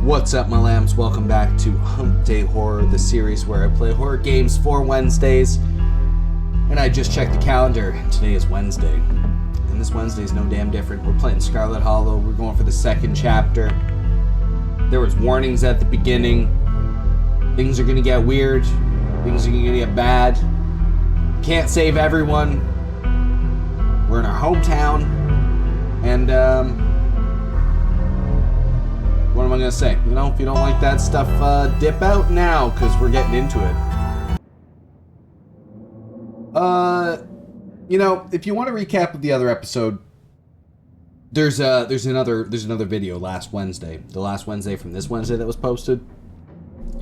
What's up, my lambs? Welcome back to Humpday Horror, the series where I play horror games for Wednesdays. And I just checked the calendar, and today is Wednesday. And this Wednesday is no damn different. We're playing Scarlet Hollow. We're going for the second chapter. There was warnings at the beginning. Things are gonna get weird. Things are gonna get bad. Can't save everyone. We're in our hometown. And, what am I gonna say? You know, if you don't like that stuff, dip out now, because we're getting into it. You know, if you want a recap of the other episode, there's another video last Wednesday, the last Wednesday from this Wednesday that was posted,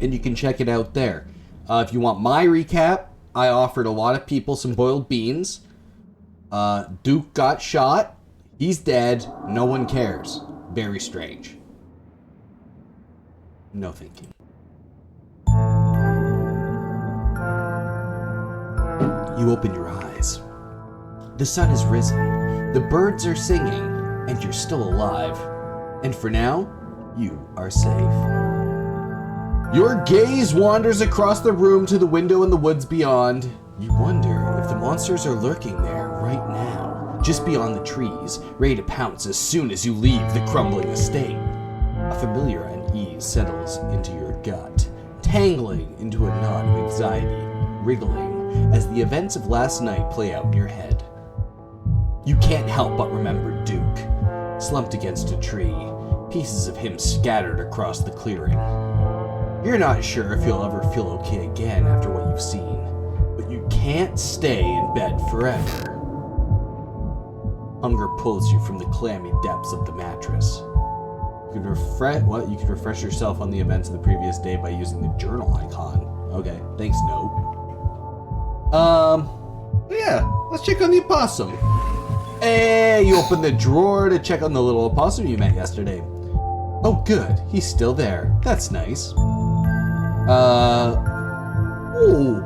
and you can check it out there. If you want my recap, I offered a lot of people some boiled beans. Duke got shot. He's dead. No one cares. Very strange. No thinking. You open your eyes. The sun has risen. The birds are singing, and you're still alive. And for now, you are safe. Your gaze wanders across the room to the window in the woods beyond. You wonder if the monsters are lurking there right now, just beyond the trees, ready to pounce as soon as you leave the crumbling estate. A familiar unease settles into your gut, tangling into a knot of anxiety, wriggling as the events of last night play out in your head. You can't help but remember Duke, slumped against a tree, pieces of him scattered across the clearing. You're not sure if you'll ever feel okay again after what you've seen, but you can't stay in bed forever. Hunger pulls you from the clammy depths of the mattress. You could refresh yourself on the events of the previous day by using the journal icon. Okay, thanks, note. Yeah, let's check on the opossum. Hey, you open the drawer to check on the little opossum you met yesterday. Oh, good, he's still there. That's nice. Ooh.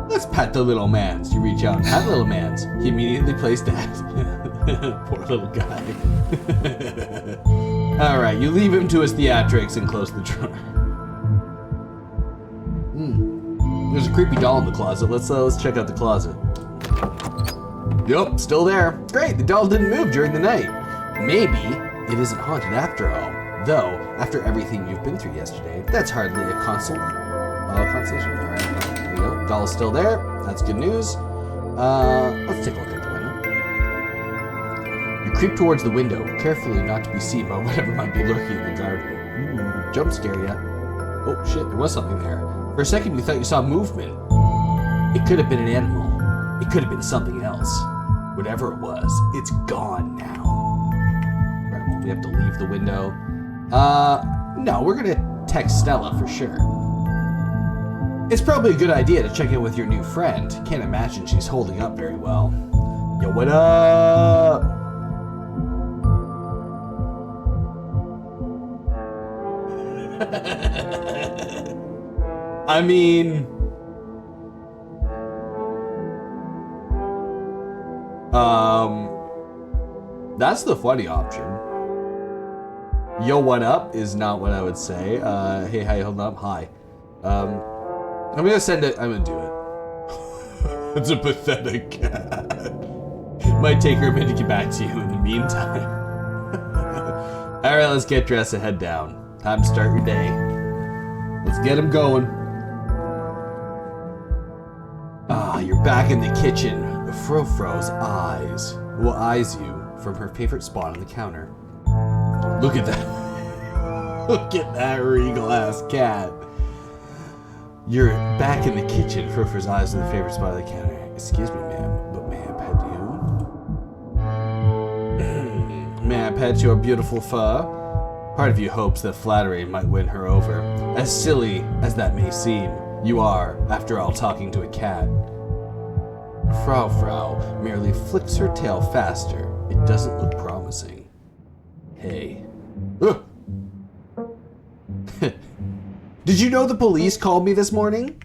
Let's pat the little mans. You reach out and pat little mans. He immediately plays dead. Poor little guy. Alright, you leave him to his theatrics and close the drawer. There's a creepy doll in the closet. Let's check out the closet. Yup, still there. Great, the doll didn't move during the night. Maybe it isn't haunted after all. Though, after everything you've been through yesterday, that's hardly a consolation. Alright, there you go. Doll's still there. That's good news. Let's take a look at the window. You creep towards the window, carefully not to be seen by whatever might be lurking in the garden. Jump scare ya. Oh shit, there was something there. For a second you thought you saw movement. It could have been an animal. It could have been something else. Whatever it was, it's gone now. Right, well, we have to leave the window. No, we're gonna text Stella for sure. It's probably a good idea to check in with your new friend. Can't imagine she's holding up very well. Yo, what up? I mean... that's the funny option. Yo, what up is not what I would say. Hey, how you holding up? Hi. I'm gonna send it. I'm gonna do it. It's a pathetic cat. Might take her a minute to get back to you in the meantime. Alright, let's get dressed and head down. Time to start your day. Let's get him going. Ah, you're back in the kitchen. Frofro's eyes will eyes you from her favorite spot on the counter. Look at that. Look at that regal ass cat. You're back in the kitchen. Frofro's eyes on the favorite spot on the counter. Excuse me, ma'am, but may I pet you? May I pet your beautiful fur? Part of you hopes that flattery might win her over. As silly as that may seem, you are, after all, talking to a cat. Frau merely flicks her tail faster. It doesn't look promising. Hey. Did you know the police called me this morning?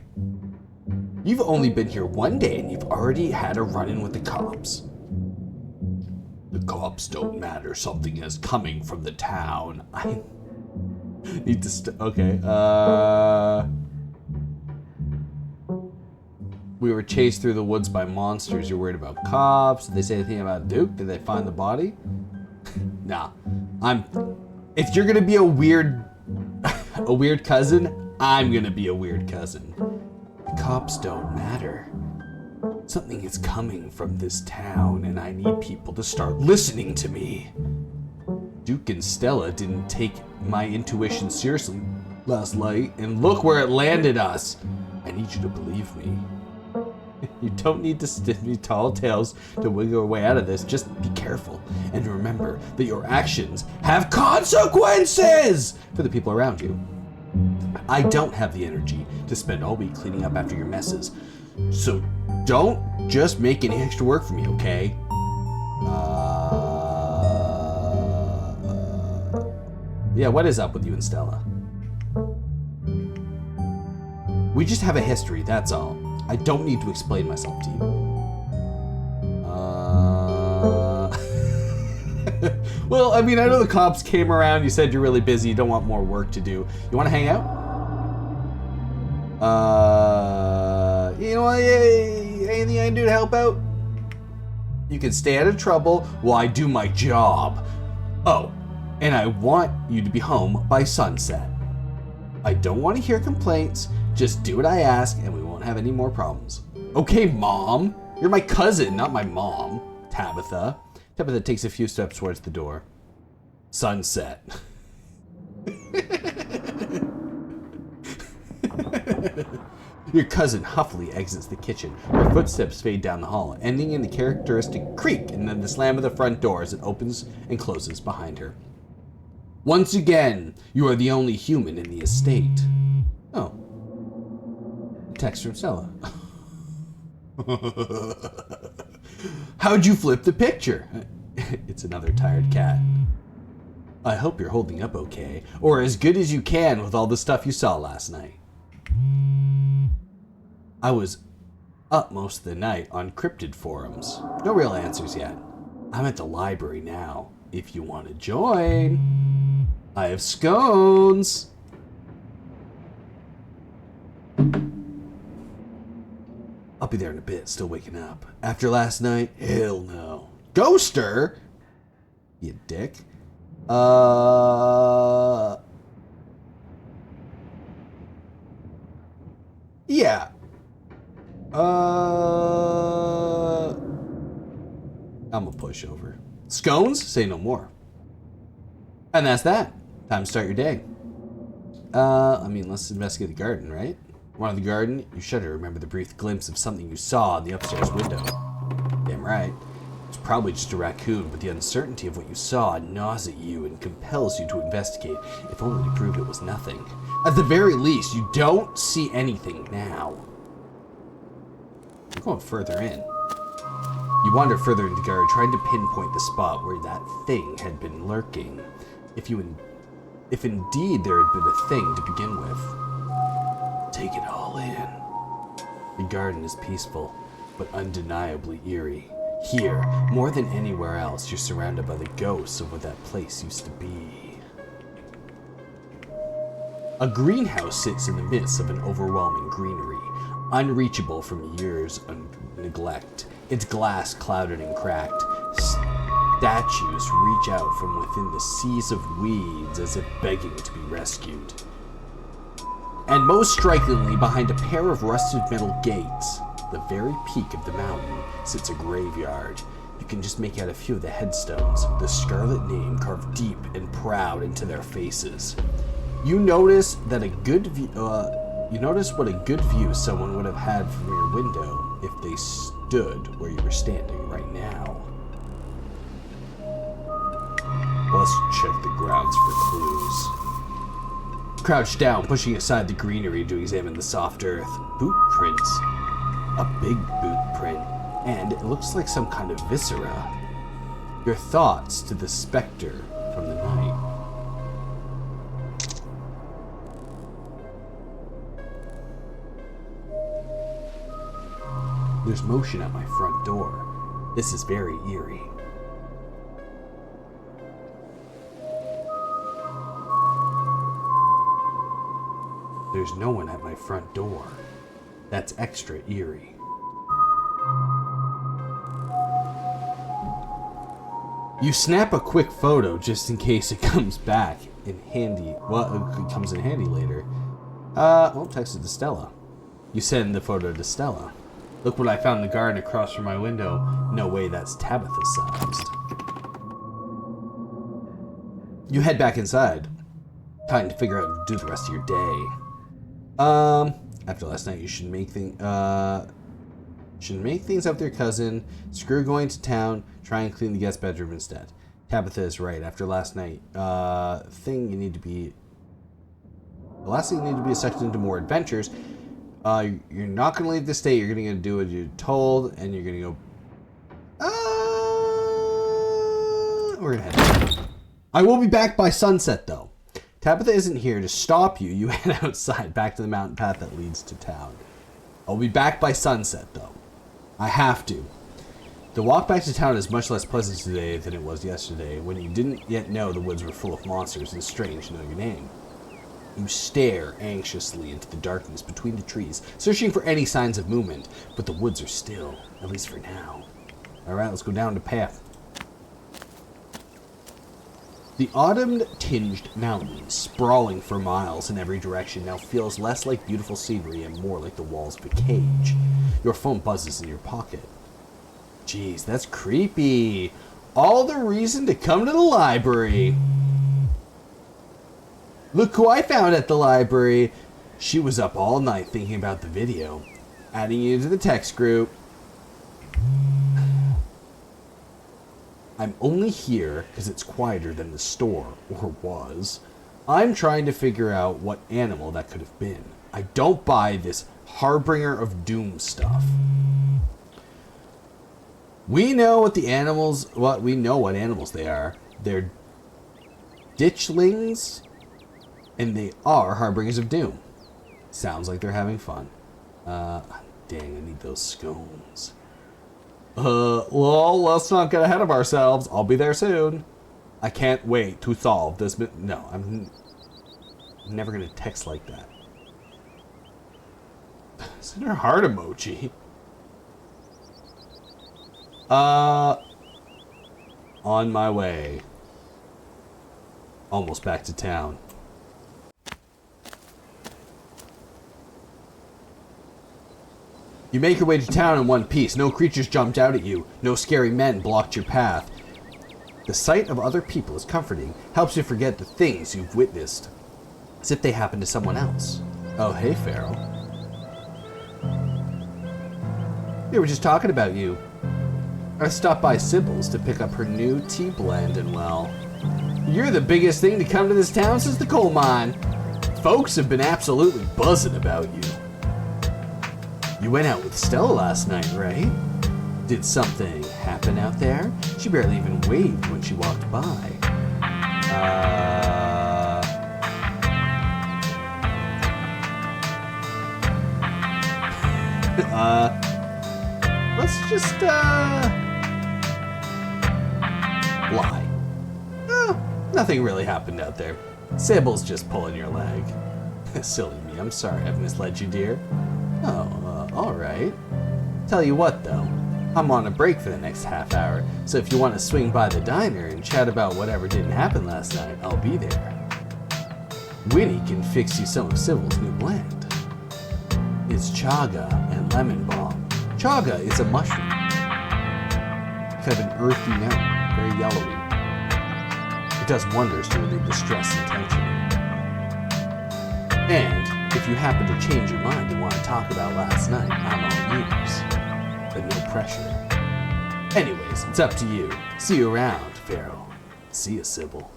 You've only been here one day and you've already had a run-in with the cops. The cops don't matter. Something is coming from the town. Need to okay. We were chased through the woods by monsters. You're worried about cops. Did they say anything about Duke? Did they find the body? Nah. If you're gonna be a weird cousin, I'm gonna be a weird cousin. The cops don't matter. Something is coming from this town, and I need people to start listening to me. Duke and Stella didn't take my intuition seriously last night, and look where it landed us. I need you to believe me. You don't need to stick me tall tales to wiggle your way out of this. Just be careful and remember that your actions have consequences for the people around you. I don't have the energy to spend all week cleaning up after your messes, so don't just make any extra work for me, okay? Yeah, what is up with you and Stella? We just have a history, that's all. I don't need to explain myself to you. Well, I mean, I know the cops came around, you said you're really busy, you don't want more work to do. You want to hang out? You know what, anything I can do to help out? You can stay out of trouble while I do my job. Oh, and I want you to be home by sunset. I don't want to hear complaints. Just do what I ask and we won't have any more problems. Okay, Mom. You're my cousin, not my mom. Tabitha. Tabitha takes a few steps towards the door. Sunset. Your cousin huffily exits the kitchen. Her footsteps fade down the hall, ending in the characteristic creak and then the slam of the front door as it opens and closes behind her. Once again, you are the only human in the estate. Oh. Text from Stella. How'd you flip the picture? It's another tired cat. I hope you're holding up okay, or as good as you can with all the stuff you saw last night. I was up most of the night on Cryptid forums. No real answers yet. I'm at the library now. If you want to join, I have scones. I'll be there in a bit, still waking up. After last night? Hell no. Ghoster? You dick. Yeah. I'm a pushover. Scones? Say no more. And that's that. Time to start your day. Let's investigate the garden, right? One of the garden, you shudder to remember the brief glimpse of something you saw in the upstairs window. Damn right. It's probably just a raccoon, but the uncertainty of what you saw gnaws at you and compels you to investigate, if only to prove it was nothing. At the very least, you don't see anything now. You're going further in. You wander further into the garden, trying to pinpoint the spot where that thing had been lurking. If indeed there had been a thing to begin with. Take it all in. The garden is peaceful, but undeniably eerie. Here, more than anywhere else, you're surrounded by the ghosts of what that place used to be. A greenhouse sits in the midst of an overwhelming greenery, unreachable from years of neglect. Its glass clouded and cracked. Statues reach out from within the seas of weeds as if begging to be rescued. And most strikingly, behind a pair of rusted metal gates, the very peak of the mountain, sits a graveyard. You can just make out a few of the headstones, the Scarlet name carved deep and proud into their faces. You notice what a good view someone would have had from your window if they stood where you were standing right now. Let's check the grounds for clues. Crouched down, pushing aside the greenery to examine the soft earth. Boot prints. A big boot print. And it looks like some kind of viscera. Your thoughts to the specter from the night. There's motion at my front door. This is very eerie. There's no one at my front door. That's extra eerie. You snap a quick photo just in case it comes back in handy. Well, it comes in handy later. Well, text it to Stella. You send the photo to Stella. Look what I found in the garden across from my window. No way that's Tabitha-sized. You head back inside. Time to figure out what to do the rest of your day. After last night, you should make things up with your cousin. Screw going to town. Try and clean the guest bedroom instead. Tabitha is right. After last night, the last thing you need to be is sucked into more adventures. You're not going to leave the state. You're going to do what you're told, and you're going to go. We're going to head. I will be back by sunset, though. Tabitha isn't here to stop you. You head outside, back to the mountain path that leads to town. I'll be back by sunset, though. I have to. The walk back to town is much less pleasant today than it was yesterday, when you didn't yet know the woods were full of monsters and strange to know your name. You stare anxiously into the darkness between the trees, searching for any signs of movement, but the woods are still, at least for now. Alright, let's go down the path. The autumn-tinged mountains, sprawling for miles in every direction, now feels less like beautiful scenery and more like the walls of a cage. Your phone buzzes in your pocket. Jeez, that's creepy. All the reason to come to the library. Look who I found at the library. She was up all night thinking about the video. Adding you to the text group. I'm only here because it's quieter than the store, or was. I'm trying to figure out what animal that could have been. I don't buy this harbinger of doom stuff. We know what animals they are. They're ditchlings, and they are harbingers of doom. Sounds like they're having fun. Dang, I need those scones. Well, let's not get ahead of ourselves. I'll be there soon. I can't wait to solve this. No, I'm never gonna text like that. Send her a heart emoji. On my way. Almost back to town. You make your way to town in one piece. No creatures jumped out at you. No scary men blocked your path. The sight of other people is comforting. Helps you forget the things you've witnessed. As if they happened to someone else. Oh, hey, Feral. We were just talking about you. I stopped by Sybil's to pick up her new tea blend, and well, you're the biggest thing to come to this town since the coal mine. Folks have been absolutely buzzing about you. You went out with Stella last night, right? Did something happen out there? She barely even waved when she walked by. Let's just, lie. Nothing really happened out there. Sybil's just pulling your leg. Silly me, I'm sorry I've misled you, dear. Oh, alright. Tell you what, though. I'm on a break for the next half hour, so if you want to swing by the diner and chat about whatever didn't happen last night, I'll be there. Winnie can fix you some of Sybil's new blend. It's chaga and lemon balm. Chaga is a mushroom. It's kind of an earthy note, very yellowy. It does wonders to relieve the stress and tension. And if you happen to change your mind and want to talk about last night, I'm all ears. But no pressure. Anyways, it's up to you. See you around, Feral. See you, Sybil.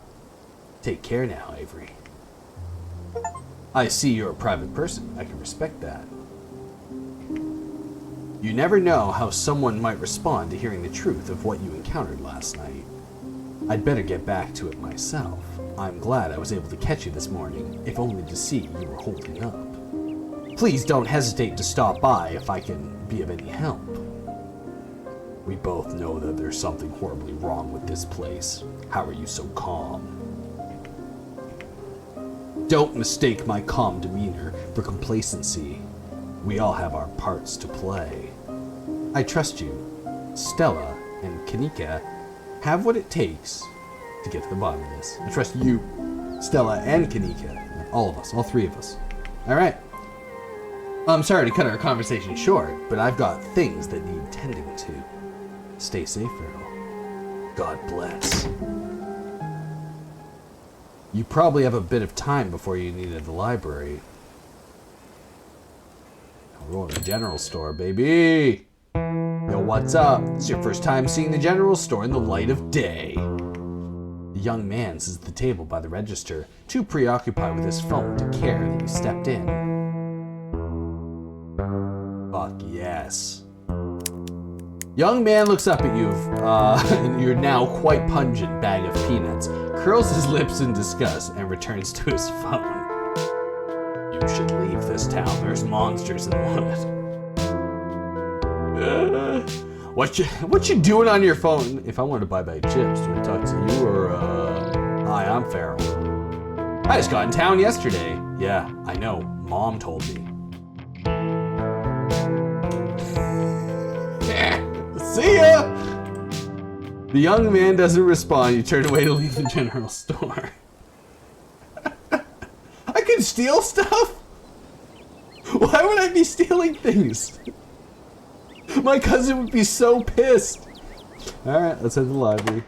Take care now, Avery. I see you're a private person. I can respect that. You never know how someone might respond to hearing the truth of what you encountered last night. I'd better get back to it myself. I'm glad I was able to catch you this morning, if only to see you were holding up. Please don't hesitate to stop by if I can be of any help. We both know that there's something horribly wrong with this place. How are you so calm? Don't mistake my calm demeanor for complacency. We all have our parts to play. I trust you. Stella and Kanika have what it takes to get to the bottom of this. I trust you, Stella and Kanika. All of us, all three of us. All right. I'm sorry to cut our conversation short, but I've got things that need tending to. Stay safe, Feral. God bless. You probably have a bit of time before you need at the library. We're going to the general store, baby. Yo, what's up? It's your first time seeing the general store in the light of day. The young man sits at the table by the register, too preoccupied with his phone to care that you stepped in. Fuck yes. Young man looks up at you in your now quite pungent bag of peanuts, curls his lips in disgust, and returns to his phone. You should leave this town. There's monsters in the wood. What you doing on your phone? If I wanted to buy chips, do I talk to you or hi, I'm Feral. I just got in town yesterday. Yeah, I know. Mom told me. See ya! The young man doesn't respond. You turn away to leave the general store. I can steal stuff? Why would I be stealing things? My cousin would be so pissed. Alright, let's head to the library.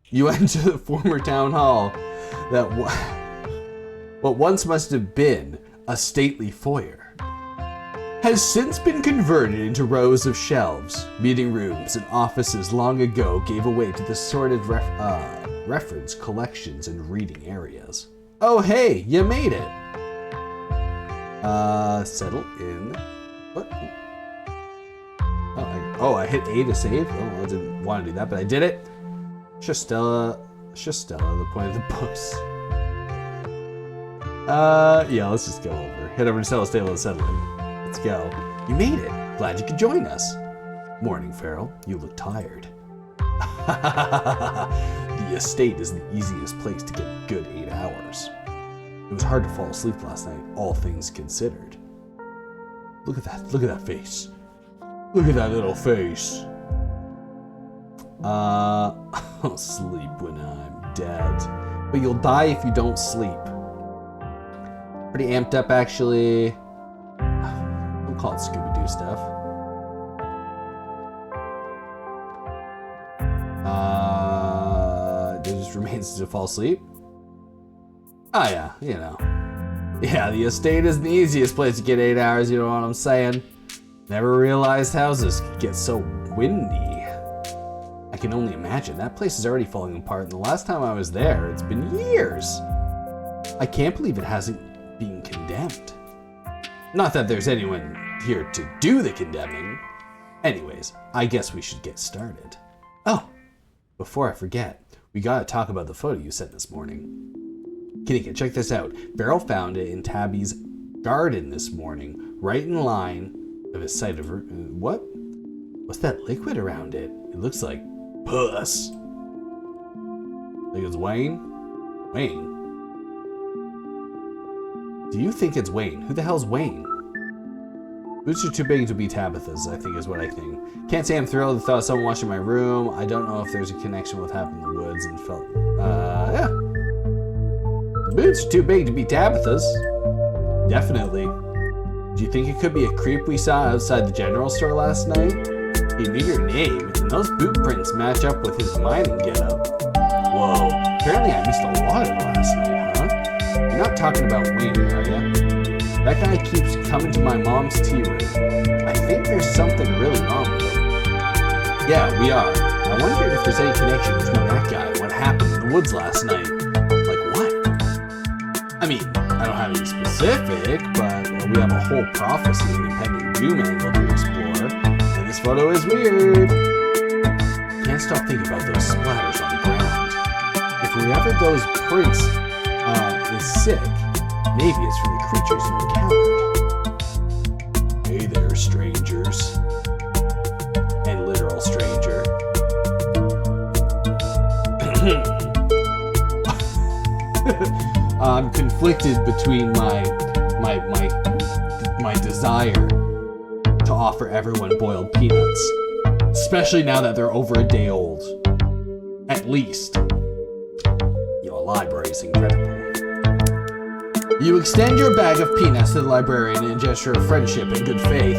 You enter the former town hall that what once must have been a stately foyer has since been converted into rows of shelves. Meeting rooms and offices long ago gave away to the sorted reference collections and reading areas. Oh hey, you made it. Settle in. What? Oh, I hit A to save? Oh, I didn't want to do that, but I did it. Stella, the point of the books. Yeah, let's just go over. Head over to Stella's table and settle in. Let's go. You made it. Glad you could join us. Morning, Feral. You look tired. The estate is the easiest place to get a good 8 hours. It was hard to fall asleep last night, all things considered. Look at that face. Look at that little face. I'll sleep when I'm dead. But you'll die if you don't sleep. Pretty amped up, actually. Don't call it Scooby-Doo stuff. It just remains to fall asleep. Oh yeah, you know. Yeah, the estate is the easiest place to get 8 hours, you know what I'm saying? Never realized houses could get so windy. I can only imagine. That place is already falling apart, and the last time I was there, it's been years. I can't believe it hasn't been condemned. Not that there's anyone here to do the condemning. Anyways, I guess we should get started. Oh, before I forget, we gotta talk about the photo you sent this morning. Kanika, check this out. Feral found it in Tabby's garden this morning, right in line of his site of... what? What's that liquid around it? It looks like pus. Think it's Wayne? Wayne? Do you think it's Wayne? Who the hell's Wayne? Boots are too big to be Tabitha's, I think is what I think. Can't say I'm thrilled at the thought of someone watching my room. I don't know if there's a connection with what happened in the woods and felt... yeah. Boots are too big to be Tabitha's. Definitely. Do you think it could be a creep we saw outside the general store last night? He knew your name, and those boot prints match up with his mining getup. Whoa, apparently I missed a lot of it last night, huh? You're not talking about Wayne, are ya? That guy keeps coming to my mom's tea room. I think there's something really wrong with him. Yeah, we are. I wondered if there's any connection between that guy and what happened in the woods last night. Like what? I mean, I don't have any specific, but we have a whole prophecy and impending doom angle to explore, and this photo is weird. Can't stop thinking about those splatters on the ground. If whoever those prints is sick, maybe it's from the creatures you encountered. Hey there, strangers. And literal stranger. I'm conflicted between my desire to offer everyone boiled peanuts, especially now that they're over a day old. At least. Your library's incredible. You extend your bag of peanuts to the librarian in a gesture of friendship and good faith.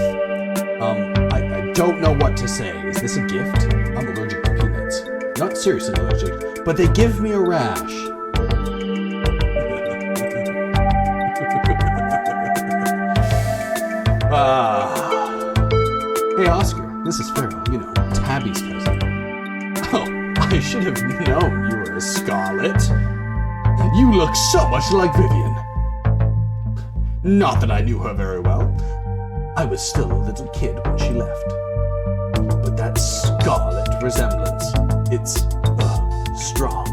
I don't know what to say. Is this a gift? I'm allergic to peanuts. Not seriously allergic, but they give me a rash. Hey Oscar, this is Feral, you know, Tabby's cousin. Oh, I should have known you were a Scarlet. You look so much like Vivian. Not that I knew her very well. I was still a little kid when she left. But that Scarlet resemblance, it's, strong.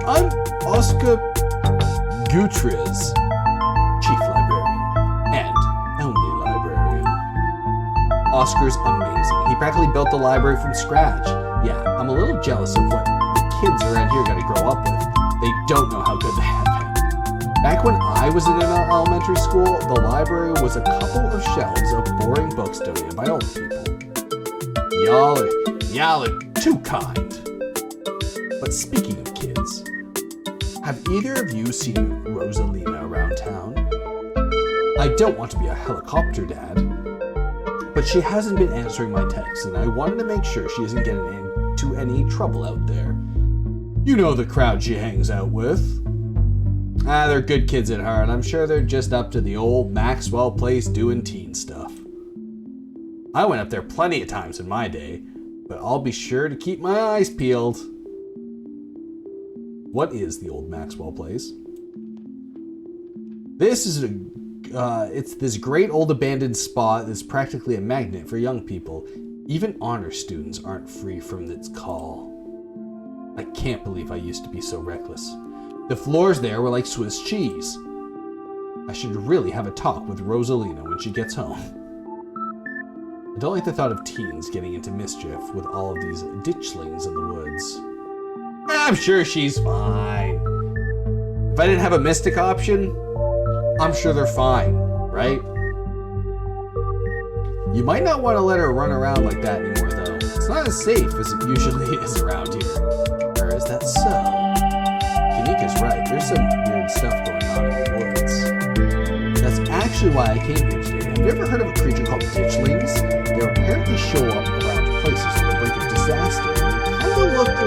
I'm Oscar Gutierrez, Chief Librarian, and only librarian. Oscar's amazing. He practically built the library from scratch. Yeah, I'm a little jealous of what the kids around here gotta grow up with. They don't know how good they have it. Back when I was in elementary school, the library was a couple of shelves of boring books donated by old people. Y'all are too kind. But speaking of kids, have either of you seen Rosalina around town? I don't want to be a helicopter dad, but she hasn't been answering my texts, and I wanted to make sure she isn't getting into any trouble out there. You know the crowd she hangs out with. They're good kids at heart. I'm sure they're just up to the old Maxwell place doing teen stuff. I went up there plenty of times in my day, but I'll be sure to keep my eyes peeled. What is the old Maxwell place? This is it's this great old abandoned spot that's practically a magnet for young people. Even honor students aren't free from its call. I can't believe I used to be so reckless. The floors there were like Swiss cheese. I should really have a talk with Rosalina when she gets home. I don't like the thought of teens getting into mischief with all of these ditchlings in the woods. I'm sure she's fine. If I didn't have a mystic option, I'm sure they're fine, right? You might not want to let her run around like that anymore, though. It's not as safe as it usually is around here. Or is that so? Kanika's right. There's some weird stuff going on in the woods. That's actually why I came here today. Have you ever heard of a creature called ditchlings? They apparently show up around places on the brink of disaster. It kind of looked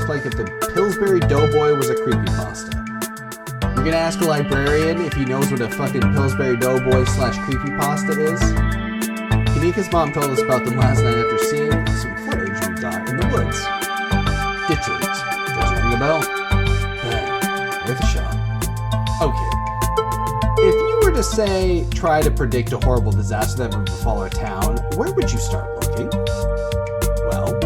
like if the Pillsbury Doughboy was a creepypasta. You're gonna ask a librarian if he knows what a fucking Pillsbury Doughboy / creepypasta is? Kanika's mom told us about them last night after seeing some footage we got in the woods. Ditchlings. Does it ring a bell? Bang. Worth a shot. Okay. If you were to say, try to predict a horrible disaster that would befall our town, where would you start looking? Well,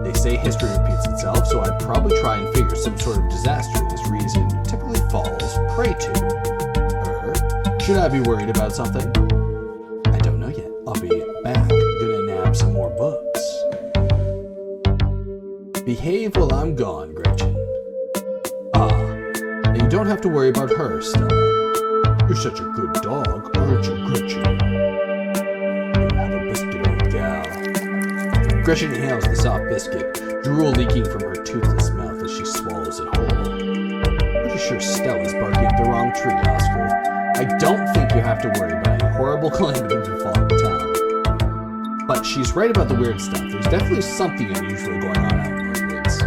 they say history repeats itself, so I'd probably try and figure some sort of disaster this region typically falls prey to. Should I be worried about something? I don't know yet. I'll be back. Gonna nab some more books. Behave while I'm gone, Gretchen. Now you don't have to worry about her, Stella. You're such a good dog, aren't you, Gretchen? You have a biscuit, old gal. Gretchen inhales the soft biscuit, drool leaking from her toothless mouth as she swallows it whole. Pretty sure Stella's barking up the wrong tree, Oscar. I don't think you have to worry about any horrible calamity befalling the town. But she's right about the weird stuff. There's definitely something unusual going on out in those woods.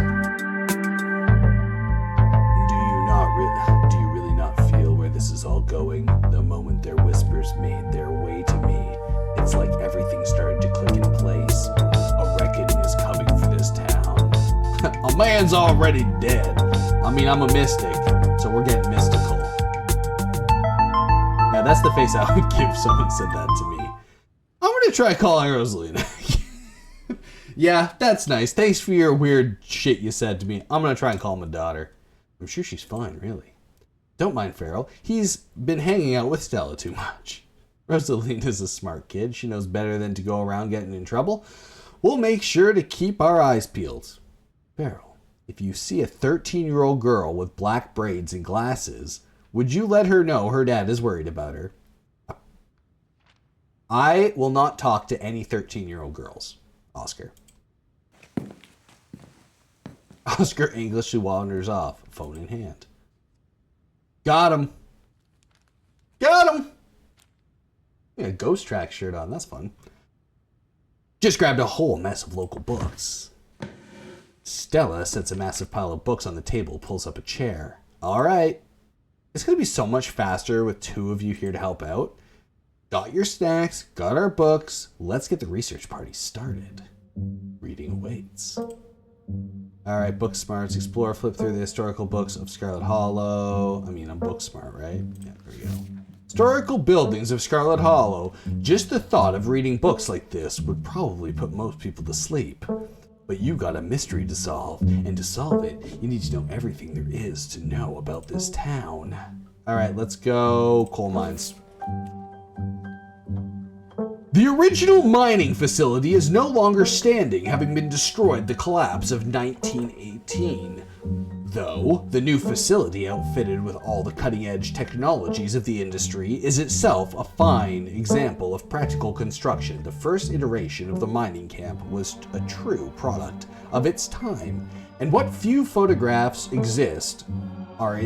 Do you really not feel where this is all going? The moment their whispers made their way to me, it's like everything started to click in place. A reckoning is coming for this town. A man's already dead. I mean, I'm a mystic, so we're getting mystical. Yeah, that's the face I would give if someone said that to me. I'm gonna try calling Rosalina. Yeah, that's nice. Thanks for your weird shit you said to me. I'm gonna try and call my daughter. I'm sure she's fine, really. Don't mind Feral. He's been hanging out with Stella too much. Rosalina's a smart kid. She knows better than to go around getting in trouble. We'll make sure to keep our eyes peeled. Feral, If you see a 13-year-old girl with black braids and glasses, would you let her know her dad is worried about her? I will not talk to any 13-year-old girls, Oscar. Oscar anxiously wanders off, phone in hand. Got him. Got him. Yeah, Ghost Track shirt on. That's fun. Just grabbed a whole mess of local books. Stella sets a massive pile of books on the table, pulls up a chair. All right. It's going to be so much faster with two of you here to help out. Got your snacks, got our books. Let's get the research party started. Reading awaits. All right, book smarts. Explore, flip through the historical books of Scarlet Hollow. I'm book smart, right? Yeah, there we go. Historical buildings of Scarlet Hollow. Just the thought of reading books like this would probably put most people to sleep. But you got a mystery to solve, and to solve it, you need to know everything there is to know about this town. All right, let's go. Coal mines. The original mining facility is no longer standing, having been destroyed the collapse of 1918. Though, the new facility, outfitted with all the cutting-edge technologies of the industry, is itself a fine example of practical construction. The first iteration of the mining camp was a true product of its time, and what few photographs exist are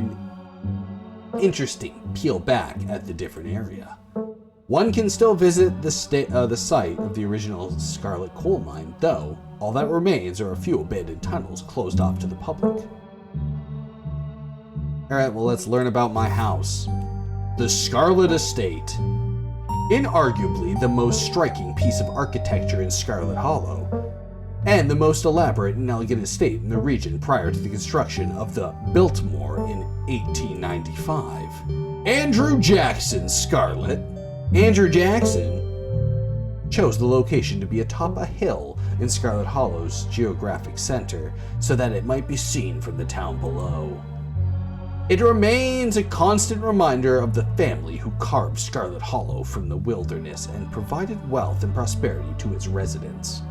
interesting peel back at the different area. One can still visit the site of the original Scarlet coal mine, though all that remains are a few abandoned tunnels closed off to the public. Alright, well, let's learn about my house. The Scarlet Estate. Inarguably the most striking piece of architecture in Scarlet Hollow, and the most elaborate and elegant estate in the region prior to the construction of the Biltmore in 1895. Andrew Jackson Scarlet. Andrew Jackson chose the location to be atop a hill in Scarlet Hollow's geographic center so that it might be seen from the town below. It remains a constant reminder of the family who carved Scarlet Hollow from the wilderness and provided wealth and prosperity to its residents.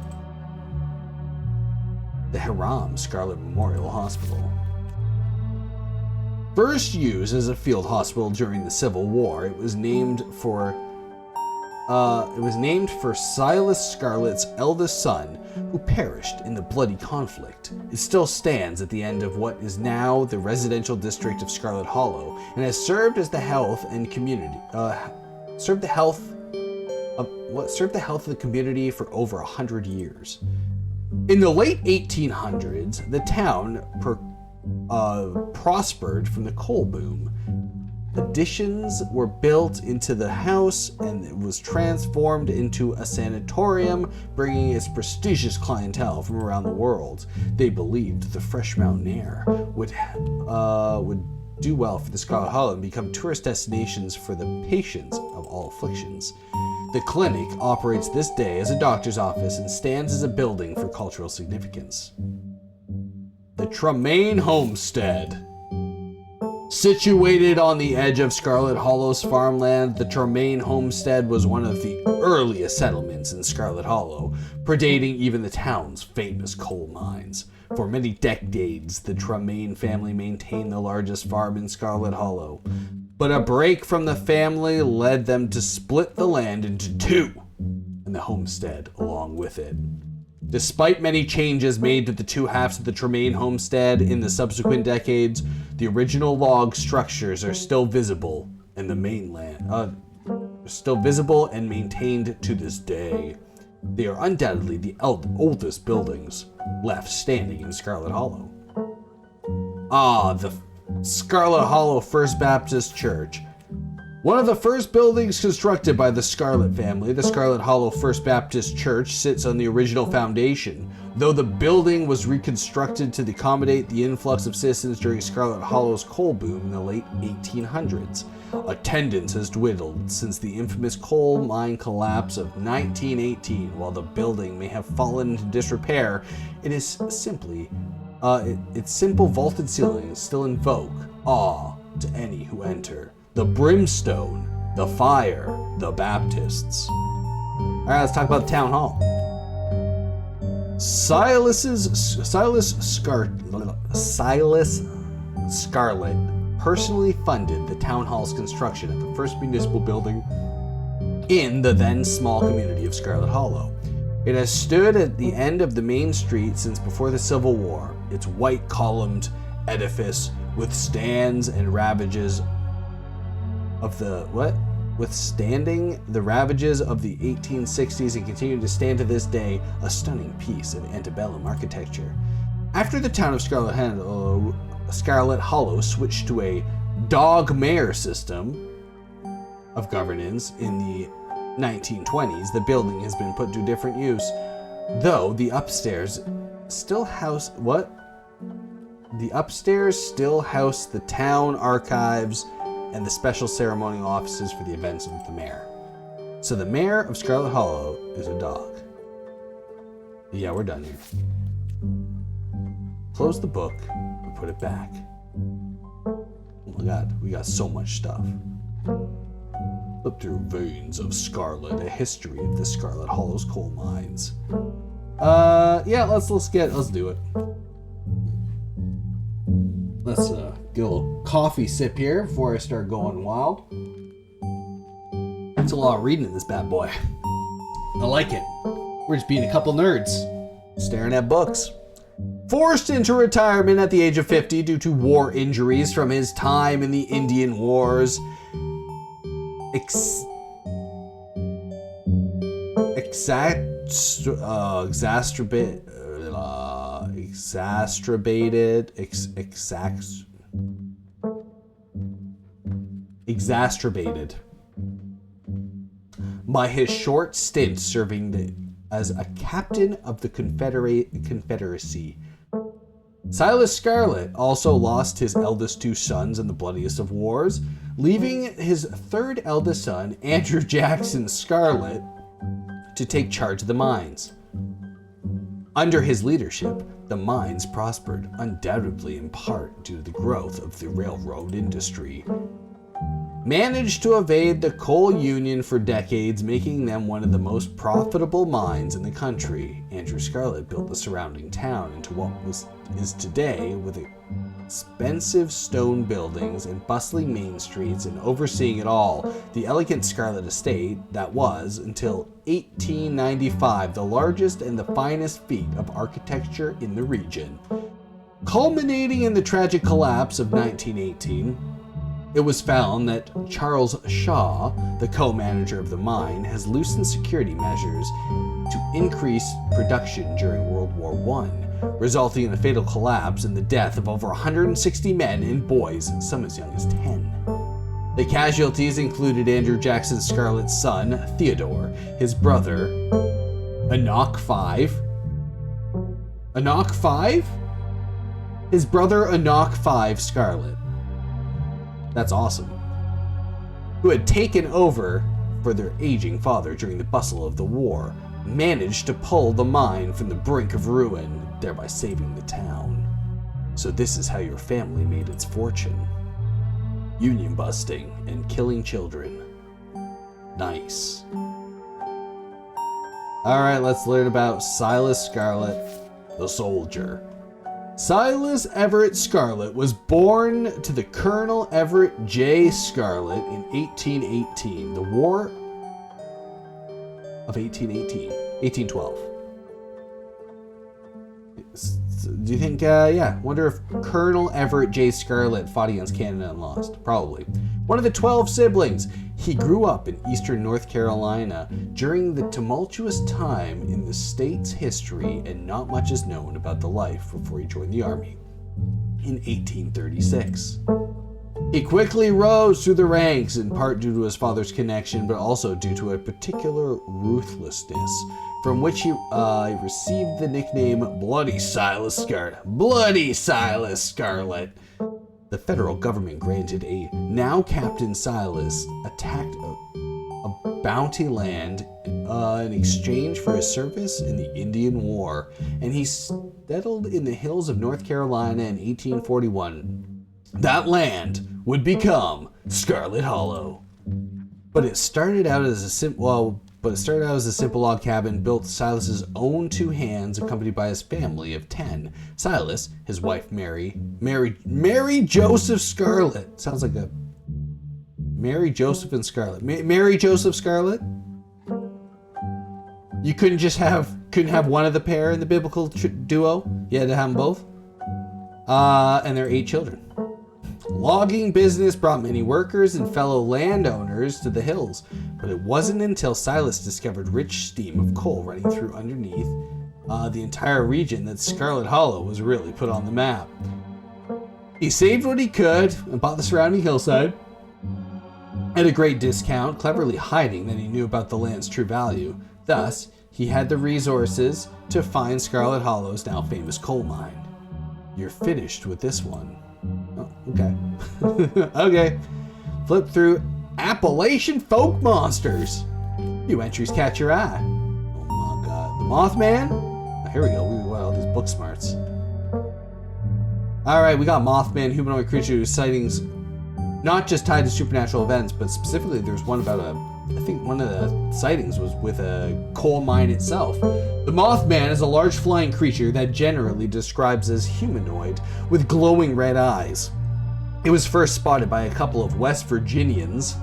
The Hiram Scarlet Memorial Hospital. First used as a field hospital during the Civil War, it was named for Silas Scarlet's eldest son, who perished in the bloody conflict. It still stands at the end of what is now the residential district of Scarlet Hollow, and has served as the health and community served the health of the community for over 100 years. In the late 1800s, the town prospered from the coal boom. Additions were built into the house, and it was transformed into a sanatorium, bringing its prestigious clientele from around the world. They believed the fresh mountain air would do well for the Scarlet Hollow and become tourist destinations for the patients of all afflictions. The clinic operates this day as a doctor's office and stands as a building for cultural significance. The Tremaine Homestead. Situated on the edge of Scarlet Hollow's farmland, the Tremaine Homestead was one of the earliest settlements in Scarlet Hollow, predating even the town's famous coal mines. For many decades, the Tremaine family maintained the largest farm in Scarlet Hollow, but a break from the family led them to split the land into two, and the homestead along with it. Despite many changes made to the two halves of the Tremaine homestead in the subsequent decades, the original log structures are still visible in the mainland, and maintained to this day. They are undoubtedly the oldest buildings left standing in Scarlet Hollow. The Scarlet Hollow First Baptist Church. One of the first buildings constructed by the Scarlet family, the Scarlet Hollow First Baptist Church sits on the original foundation, though the building was reconstructed to accommodate the influx of citizens during Scarlet Hollow's coal boom in the late 1800s. Attendance has dwindled since the infamous coal mine collapse of 1918. While the building may have fallen into disrepair, its simple vaulted ceilings still invoke awe to any who enter. The brimstone, the fire, the Baptists. All right, let's talk about the town hall. Silas Scarlet personally funded the town hall's construction of the first municipal building in the then small community of Scarlet Hollow. It has stood at the end of the main street since before the Civil War. Its white columned edifice withstanding the ravages of the 1860s and continued to stand to this day, a stunning piece of antebellum architecture. After the town of Scarlet Hollow switched to a dog-mare system of governance in the 1920s, the building has been put to different use, though the upstairs still house the town archives and the special ceremonial offices for the events of the mayor. So the mayor of Scarlet Hollow is a dog. Yeah, we're done here. Close the book and put it back. Oh my god, we got so much stuff. Up through veins of Scarlet, a history of the Scarlet Hollow's coal mines. Yeah, let's do it. Let's get a little coffee sip here before I start going wild. It's a lot of reading in this bad boy. I like it. We're just being a couple nerds, staring at books. Forced into retirement at the age of 50 due to war injuries from his time in the Indian Wars, exacerbated by his short stint serving as a captain of the Confederacy. Silas Scarlet also lost his eldest two sons in the bloodiest of wars, leaving his third eldest son, Andrew Jackson Scarlet, to take charge of the mines. Under his leadership, the mines prospered, undoubtedly in part due to the growth of the railroad industry. Managed to evade the coal union for decades, making them one of the most profitable mines in the country. Andrew Scarlet built the surrounding town into what is today, with expensive stone buildings and bustling main streets, and overseeing it all, the elegant Scarlet Estate that was, until 1895, the largest and the finest feat of architecture in the region. Culminating in the tragic collapse of 1918, it was found that Charles Shaw, the co-manager of the mine, has loosened security measures to increase production during World War I, resulting in a fatal collapse and the death of over 160 men and boys, some as young as 10. The casualties included Andrew Jackson Scarlet's son, Theodore, his brother, Enoch 5? His brother Enoch 5 Scarlet. That's awesome. Who had taken over for their aging father during the bustle of the war, managed to pull the mine from the brink of ruin, thereby saving the town. So this is how your family made its fortune. Union busting and killing children. Nice. Alright, let's learn about Silas Scarlet, the soldier. Silas Everett Scarlet was born to the Colonel Everett J. Scarlet in 1818, the War of 1812. Do you think, wonder if Colonel Everett J. Scarlet fought against Canada and lost? Probably. One of the 12 siblings, he grew up in eastern North Carolina during the tumultuous time in the state's history, and not much is known about the life before he joined the Army in 1836. He quickly rose through the ranks, in part due to his father's connection, but also due to a particular ruthlessness, from which he received the nickname Bloody Silas Scarlet. Bloody Silas Scarlet! The federal government granted a now Captain Silas attacked a bounty land in exchange for his service in the Indian War, and he settled in the hills of North Carolina in 1841. That land would become Scarlet Hollow. But it started out as a but it started out as a simple log cabin built to Silas's own two hands, accompanied by his family of 10. Silas, his wife Mary Joseph Scarlet. Sounds like a Mary Joseph and Scarlet. Mary Joseph Scarlet? You couldn't have one of the pair in the biblical duo? You had to have them both? And their 8 children. Logging business brought many workers and fellow landowners to the hills, but it wasn't until Silas discovered rich steam of coal running through underneath the entire region that Scarlet Hollow was really put on the map. He saved what he could and bought the surrounding hillside at a great discount, cleverly hiding that he knew about the land's true value. Thus, he had the resources to find Scarlet Hollow's now famous coal mine. You're finished with this one. Oh, okay. Okay. Flip through Appalachian folk monsters. Few entries catch your eye. Oh my god. The Mothman? Oh, here we go. We got all these book smarts. Alright, we got Mothman, humanoid creature whose sightings not just tied to supernatural events, but specifically there's one about I think one of the sightings was with a coal mine itself. The Mothman is a large flying creature that generally describes as humanoid with glowing red eyes. It was first spotted by a couple of West Virginians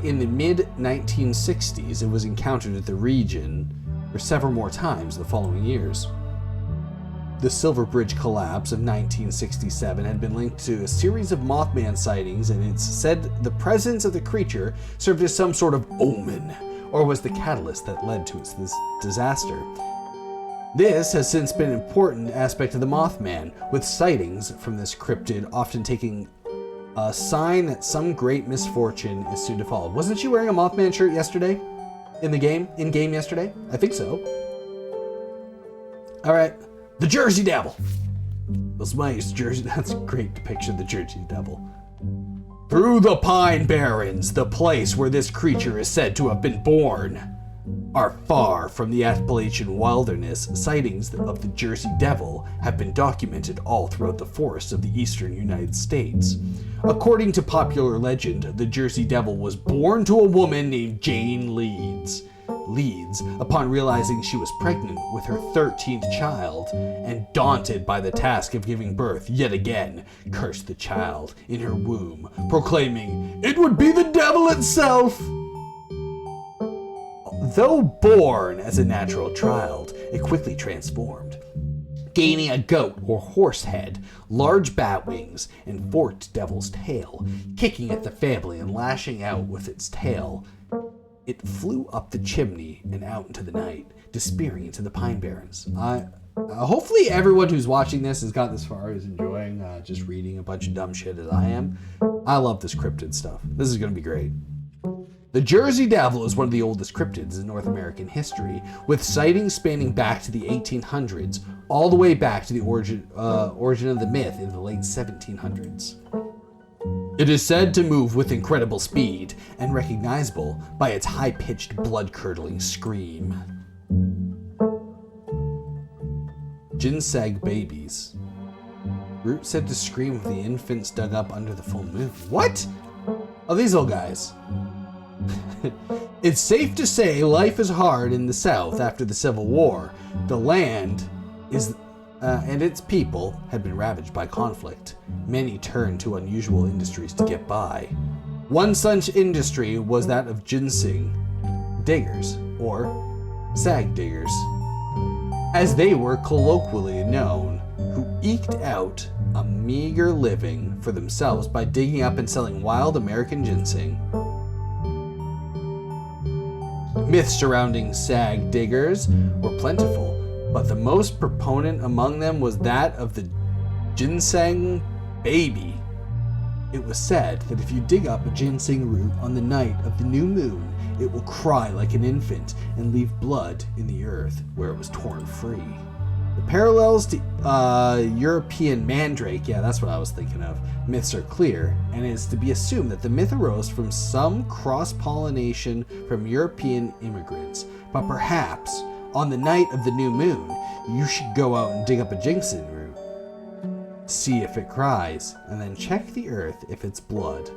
in the mid-1960s. It was encountered at the region for several more times the following years. The Silver Bridge collapse of 1967 had been linked to a series of Mothman sightings, and it's said the presence of the creature served as some sort of omen, or was the catalyst that led to its disaster. This has since been an important aspect of the Mothman, with sightings from this cryptid often taking a sign that some great misfortune is soon to follow. Wasn't she wearing a Mothman shirt yesterday? In game yesterday? I think so. Alright. The Jersey Devil. That's nice, Jersey. That's a great depiction of the Jersey Devil. Through the Pine Barrens, the place where this creature is said to have been born, are far from the Appalachian wilderness. Sightings of the Jersey Devil have been documented all throughout the forests of the eastern United States. According to popular legend, the Jersey Devil was born to a woman named Jane Leeds, upon realizing she was pregnant with her 13th child, and daunted by the task of giving birth yet again, cursed the child in her womb, proclaiming it would be the devil itself. Though born as a natural child, it quickly transformed, gaining a goat or horse head, large bat wings, and forked devil's tail. Kicking at the family and lashing out with its tail, it flew up the chimney and out into the night, disappearing into the Pine Barrens. Hopefully everyone who's watching this has got this far is enjoying just reading a bunch of dumb shit as I am. I love this cryptid stuff. This is going to be great. The Jersey Devil is one of the oldest cryptids in North American history, with sightings spanning back to the 1800s, all the way back to the origin of the myth in the late 1700s. It is said to move with incredible speed and recognizable by its high-pitched, blood-curdling scream. Ginseng babies. Root said to scream of the infants dug up under the full moon. What? Oh, these little guys. It's safe to say life is hard in the South after the Civil War. The land is and its people had been ravaged by conflict. Many turned to unusual industries to get by. One such industry was that of ginseng diggers, or sag diggers, as they were colloquially known, who eked out a meager living for themselves by digging up and selling wild American ginseng. Myths surrounding sag diggers were plentiful, but the most proponent among them was that of the ginseng baby. It was said that if you dig up a ginseng root on the night of the new moon, it will cry like an infant and leave blood in the earth where it was torn free. The parallels to European mandrake, yeah, that's what I was thinking of, myths are clear, and it is to be assumed that the myth arose from some cross-pollination from European immigrants. But perhaps, on the night of the new moon, you should go out and dig up a ginseng root, see if it cries, and then check the earth if it's blood.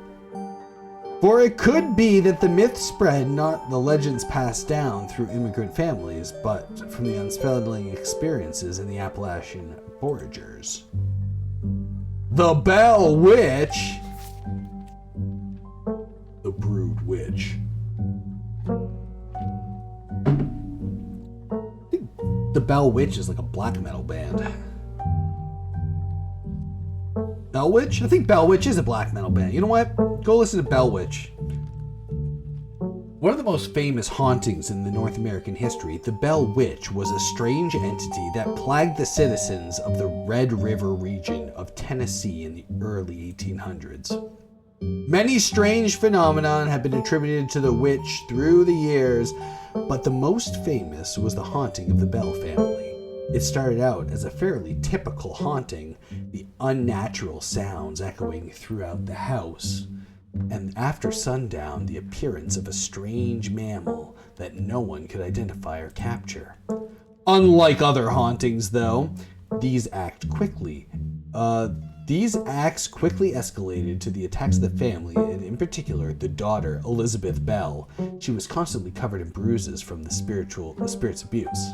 For it could be that the myth spread, not the legends passed down through immigrant families, but from the unspelling experiences in the Appalachian foragers. The Bell Witch. The Brood Witch. I think the Bell Witch is like a black metal band. Bell Witch? I think Bell Witch is a black metal band. You know what? Go listen to Bell Witch. One of the most famous hauntings in the North American history, the Bell Witch was a strange entity that plagued the citizens of the Red River region of Tennessee in the early 1800s. Many strange phenomena have been attributed to the witch through the years, but the most famous was the haunting of the Bell family. It started out as a fairly typical haunting, the unnatural sounds echoing throughout the house, and after sundown, the appearance of a strange mammal that no one could identify or capture. Unlike other hauntings, though, these acts quickly escalated to the attacks of the family, and in particular, the daughter, Elizabeth Bell. She was constantly covered in bruises from the spirit's abuse.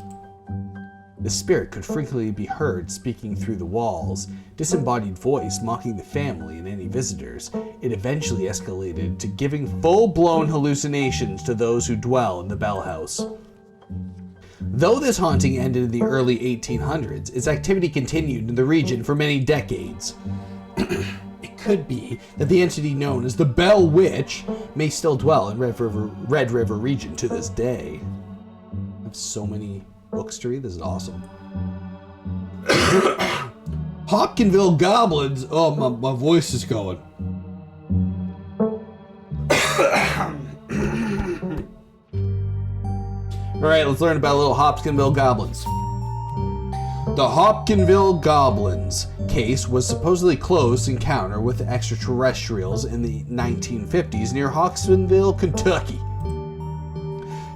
The spirit could frequently be heard speaking through the walls, disembodied voice mocking the family and any visitors. It eventually escalated to giving full-blown hallucinations to those who dwell in the Bell house. Though this haunting ended in the early 1800s, its activity continued in the region for many decades. It could be that the entity known as the Bell Witch may still dwell in Red River region to this day. I have so many books to read. This is awesome. Hopkinville Goblins. Oh, my voice is going. All right, let's learn about little Hopkinville Goblins. The Hopkinville Goblins case was supposedly close encounter with extraterrestrials in the 1950s near Hopkinsville, Kentucky.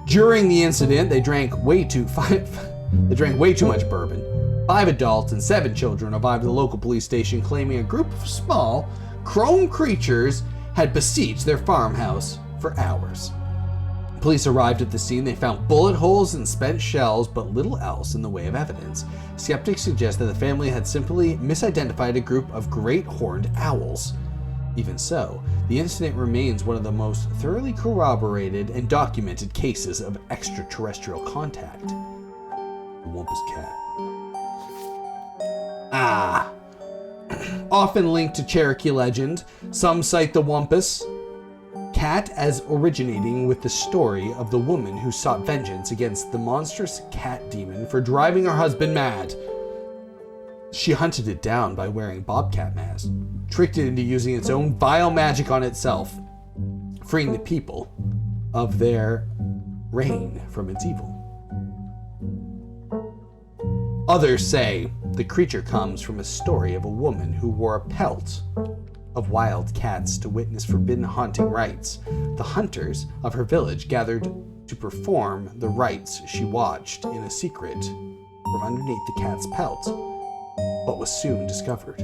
During the incident, they drank way too much bourbon. 5 adults and 7 children arrived at the local police station claiming a group of small, chrome creatures had besieged their farmhouse for hours. Police arrived at the scene. They found bullet holes and spent shells, but little else in the way of evidence. Skeptics suggest that the family had simply misidentified a group of great horned owls. Even so, the incident remains one of the most thoroughly corroborated and documented cases of extraterrestrial contact. The Wampus Cat. Often linked to Cherokee legend, some cite the Wampus Cat as originating with the story of the woman who sought vengeance against the monstrous cat demon for driving her husband mad. She hunted it down by wearing bobcat mask, tricked it into using its own vile magic on itself, freeing the people of their reign from its evil. Others say the creature comes from a story of a woman who wore a pelt of wild cats to witness forbidden haunting rites. The hunters of her village gathered to perform the rites she watched in a secret from underneath the cat's pelt, but was soon discovered.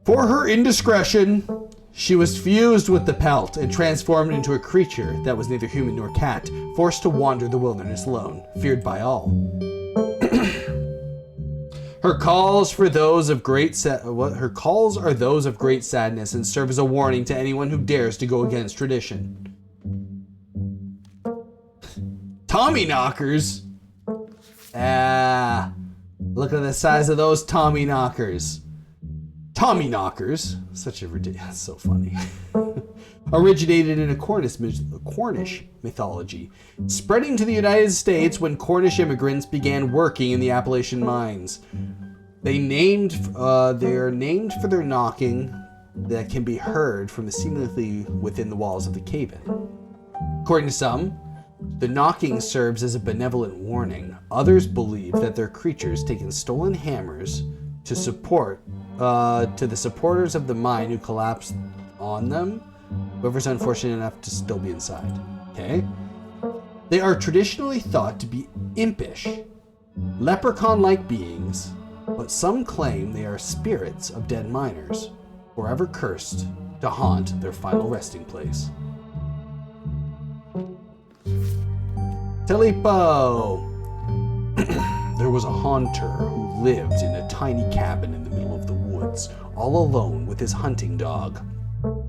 For her indiscretion, she was fused with the pelt and transformed into a creature that was neither human nor cat, forced to wander the wilderness alone, feared by all. Her calls are those of great sadness and serve as a warning to anyone who dares to go against tradition. Tommy knockers. Look at the size of those Tommy knockers. Tommy knockers, such a ridiculous, so funny. Originated in a Cornish mythology, spreading to the United States when Cornish immigrants began working in the Appalachian mines. They are named for their knocking that can be heard from the seemingly within the walls of the cave-in. According to some, the knocking serves as a benevolent warning. Others believe that their creatures taken stolen hammers to the supporters of the mine who collapsed on them, whoever's unfortunate enough to still be inside. Okay? They are traditionally thought to be impish, leprechaun-like beings, but some claim they are spirits of dead miners, forever cursed to haunt their final resting place. Tilipo! There was a haunter who lived in a tiny cabin in the middle of the woods, all alone with his hunting dog.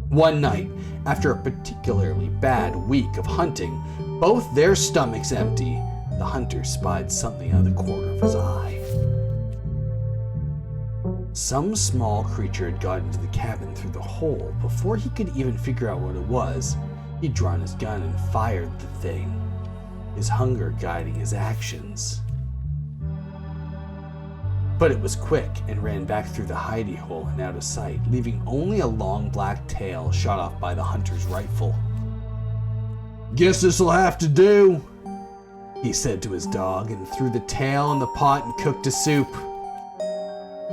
One night, after a particularly bad week of hunting, both their stomachs empty, the hunter spied something out of the corner of his eye. Some small creature had got into the cabin through the hole. Before he could even figure out what it was, he'd drawn his gun and fired the thing, his hunger guiding his actions. But it was quick and ran back through the hidey hole and out of sight, leaving only a long black tail shot off by the hunter's rifle. "Guess this'll have to do," he said to his dog, and threw the tail in the pot and cooked a soup.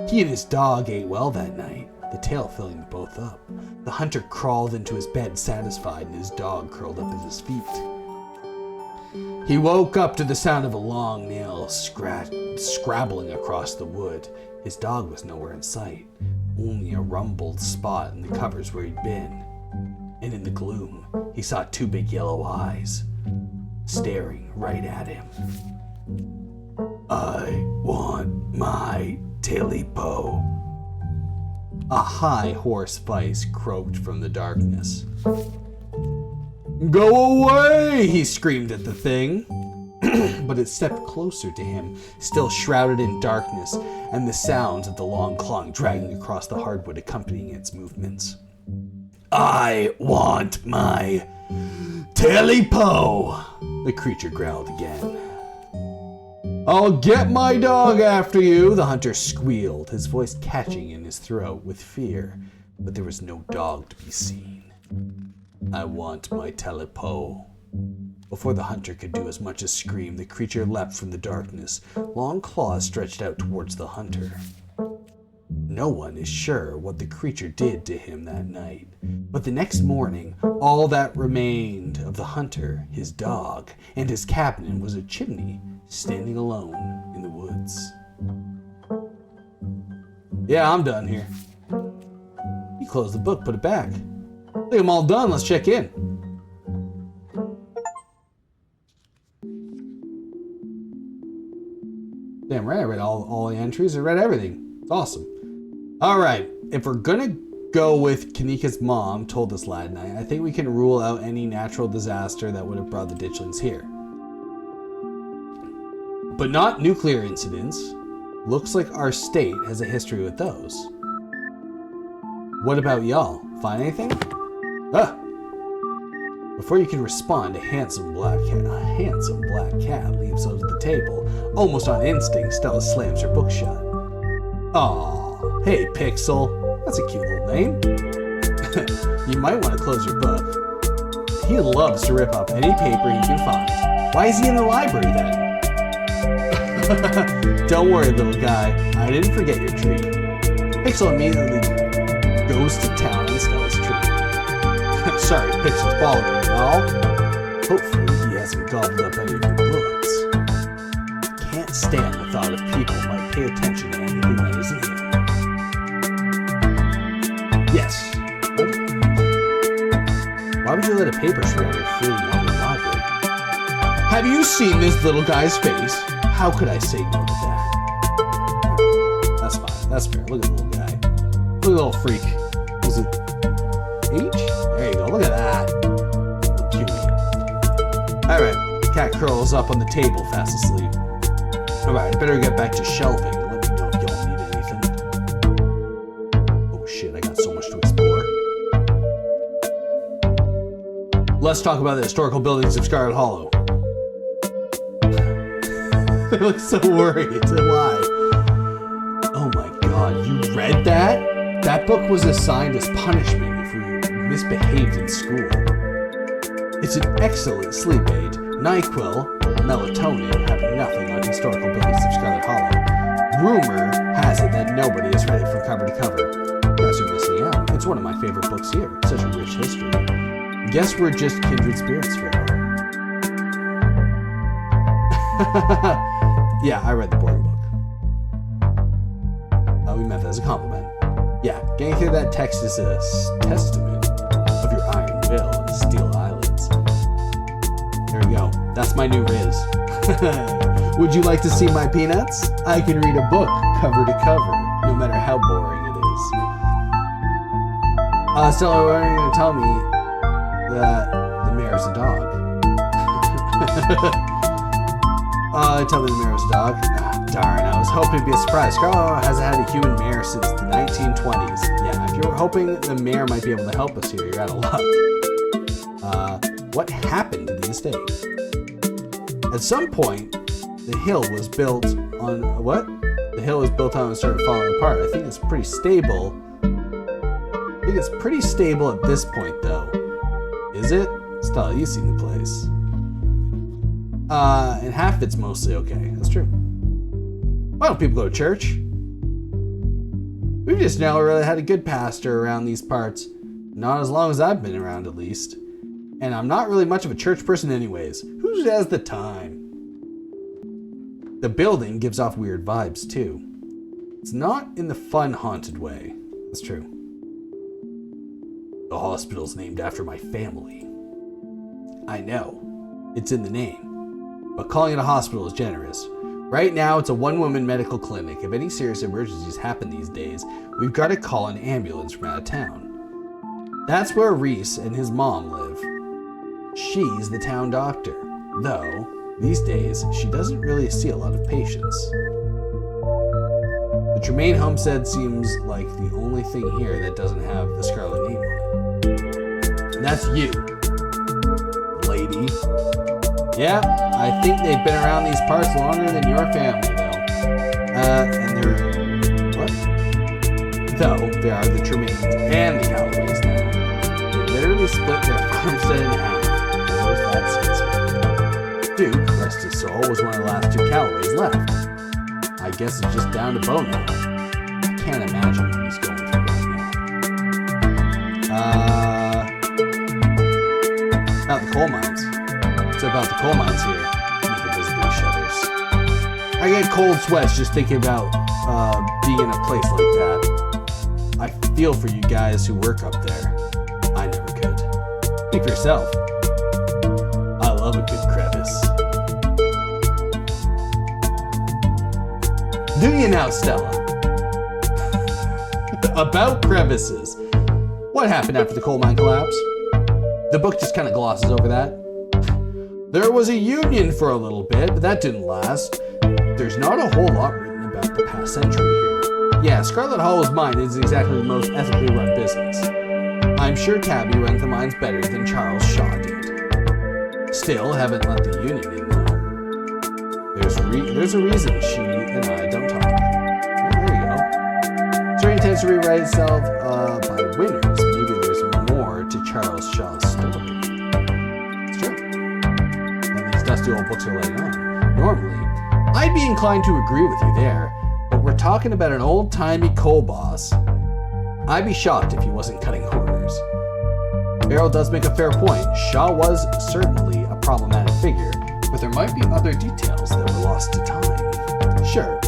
He and his dog ate well that night, the tail filling them both up. The hunter crawled into his bed satisfied, and his dog curled up at his feet. He woke up to the sound of a long nail scrabbling across the wood. His dog was nowhere in sight, only a rumpled spot in the covers where he'd been. And in the gloom, he saw two big yellow eyes staring right at him. "I want my Tilipo," a high, hoarse voice croaked from the darkness. "Go away!" he screamed at the thing. But it stepped closer to him, still shrouded in darkness, and the sounds of the long clawing dragging across the hardwood accompanying its movements. "I want my Tilipo," the creature growled again. "I'll get my dog after you," the hunter squealed, his voice catching in his throat with fear, but there was no dog to be seen. "I want my Tilipo." Before the hunter could do as much as scream, the creature leapt from the darkness, long claws stretched out towards the hunter. No one is sure what the creature did to him that night, but the next morning, all that remained of the hunter, his dog, and his cabin was a chimney standing alone in the woods. "Yeah, I'm done here." He closed the book, put it back. "I think I'm all done, let's check in." Damn right, I read all the entries, I read everything. It's awesome. Alright, if we're gonna go with Kanika's mom told us last night, I think we can rule out any natural disaster that would have brought the ditchlings here. But not nuclear incidents. Looks like our state has a history with those. What about y'all? Find anything? Before you can respond, a handsome black cat leaps onto the table. Almost on instinct, Stella slams her book shut. Aw, hey Pixel, that's a cute little name. You might want to close your book. He loves to rip up any paper he can find. Why is he in the library then? Don't worry, little guy, I didn't forget your treat. Pixel immediately goes to town on Stella's treat. Sorry, Pixel's bothering you all. Hopefully he hasn't gobbled up any of your books. Can't stand the thought of people might pay attention to anything that isn't here. Yes. Why would you let a paper shredder freely on your library? Have you seen this little guy's face? How could I say no to that? That's fine. That's fair. Look at the little guy. Look at the little freak. Was it H? There you go. Look at that. Cutie. Alright. Cat curls up on the table, fast asleep. Alright, I better get back to shelving. Let me know if y'all need anything. Oh shit, I got so much to explore. Let's talk about the historical buildings of Scarlet Hollow. They look so worried. Why? Oh my god, you read that? That book was assigned as punishment if we misbehaved in school. It's an excellent sleep aid. NyQuil, melatonin, have nothing on historical buildings of Scarlet Hollow. Rumor has it that nobody is ready from cover to cover. You guys are missing out. It's one of my favorite books here. Such a rich history. Guess we're just kindred spirits, Feral. Yeah, I read the boring book. We meant that as a compliment. Yeah, getting through that text is a testament of your iron will and steel eyelids. There we go. That's my new Riz. Would you like to see my peanuts? I can read a book cover to cover, no matter how boring it is. Stella, when are you going to tell me that the mayor's a dog? Tell me the mayor's a dog. Ah, darn, I was hoping to be a surprise. Scarlet Hollow hasn't had a human mayor since the 1920s. Yeah, if you were hoping the mayor might be able to help us here, you're out of luck. What happened to the estate? At some point, the hill was built on what? The hill was built on and started falling apart. I think it's pretty stable. I think it's pretty stable at this point, though. Is it? Stella, you've seen the place. And half of it's mostly okay. That's true. Why don't people go to church? We've just never really had a good pastor around these parts. Not as long as I've been around, at least. And I'm not really much of a church person anyways. Who has the time? The building gives off weird vibes, too. It's not in the fun, haunted way. That's true. The hospital's named after my family. I know. It's in the name. But calling it a hospital is generous. Right now, it's a one-woman medical clinic. If any serious emergencies happen these days, we've got to call an ambulance from out of town. That's where Reese and his mom live. She's the town doctor, though these days she doesn't really see a lot of patients. The Tremaine homestead seems like the only thing here that doesn't have the Scarlet name on it. And that's you, lady. Yeah, I think they've been around these parts longer than your family, though. And they're... what? Though, they are the Tremaines and the Callaways now. They literally split their farmstead in half. Where's that sense? Duke, rest his soul, was one of the last two Callaways left. I guess it's just down to Bo now. I can't imagine what he's going through right now. About the coal mines. It's about the coal mines here. Neither visiting shutters. I get cold sweats just thinking about being in a place like that. I feel for you guys who work up there. I never could. Speak for yourself. I love a good crevice. Do you now, Stella? About crevices. What happened after the coal mine collapse? The book just kind of glosses over that. There was a union for a little bit, but that didn't last. There's not a whole lot written about the past century here. Yeah, Scarlet Hollow's mine isn't exactly the most ethically run business. I'm sure Tabby runs the mines better than Charles Shaw did. Still, haven't let the union in though. There's a reason she and I don't talk. Oh, there you go. Story tends to rewrite itself by winners. Maybe there's more to Charles Shaw's story. Dusty old books are letting on. Normally, I'd be inclined to agree with you there, but we're talking about an old-timey coal boss. I'd be shocked if he wasn't cutting corners. Farrell does make a fair point. Shaw was certainly a problematic figure, but there might be other details that were lost to time. Sure,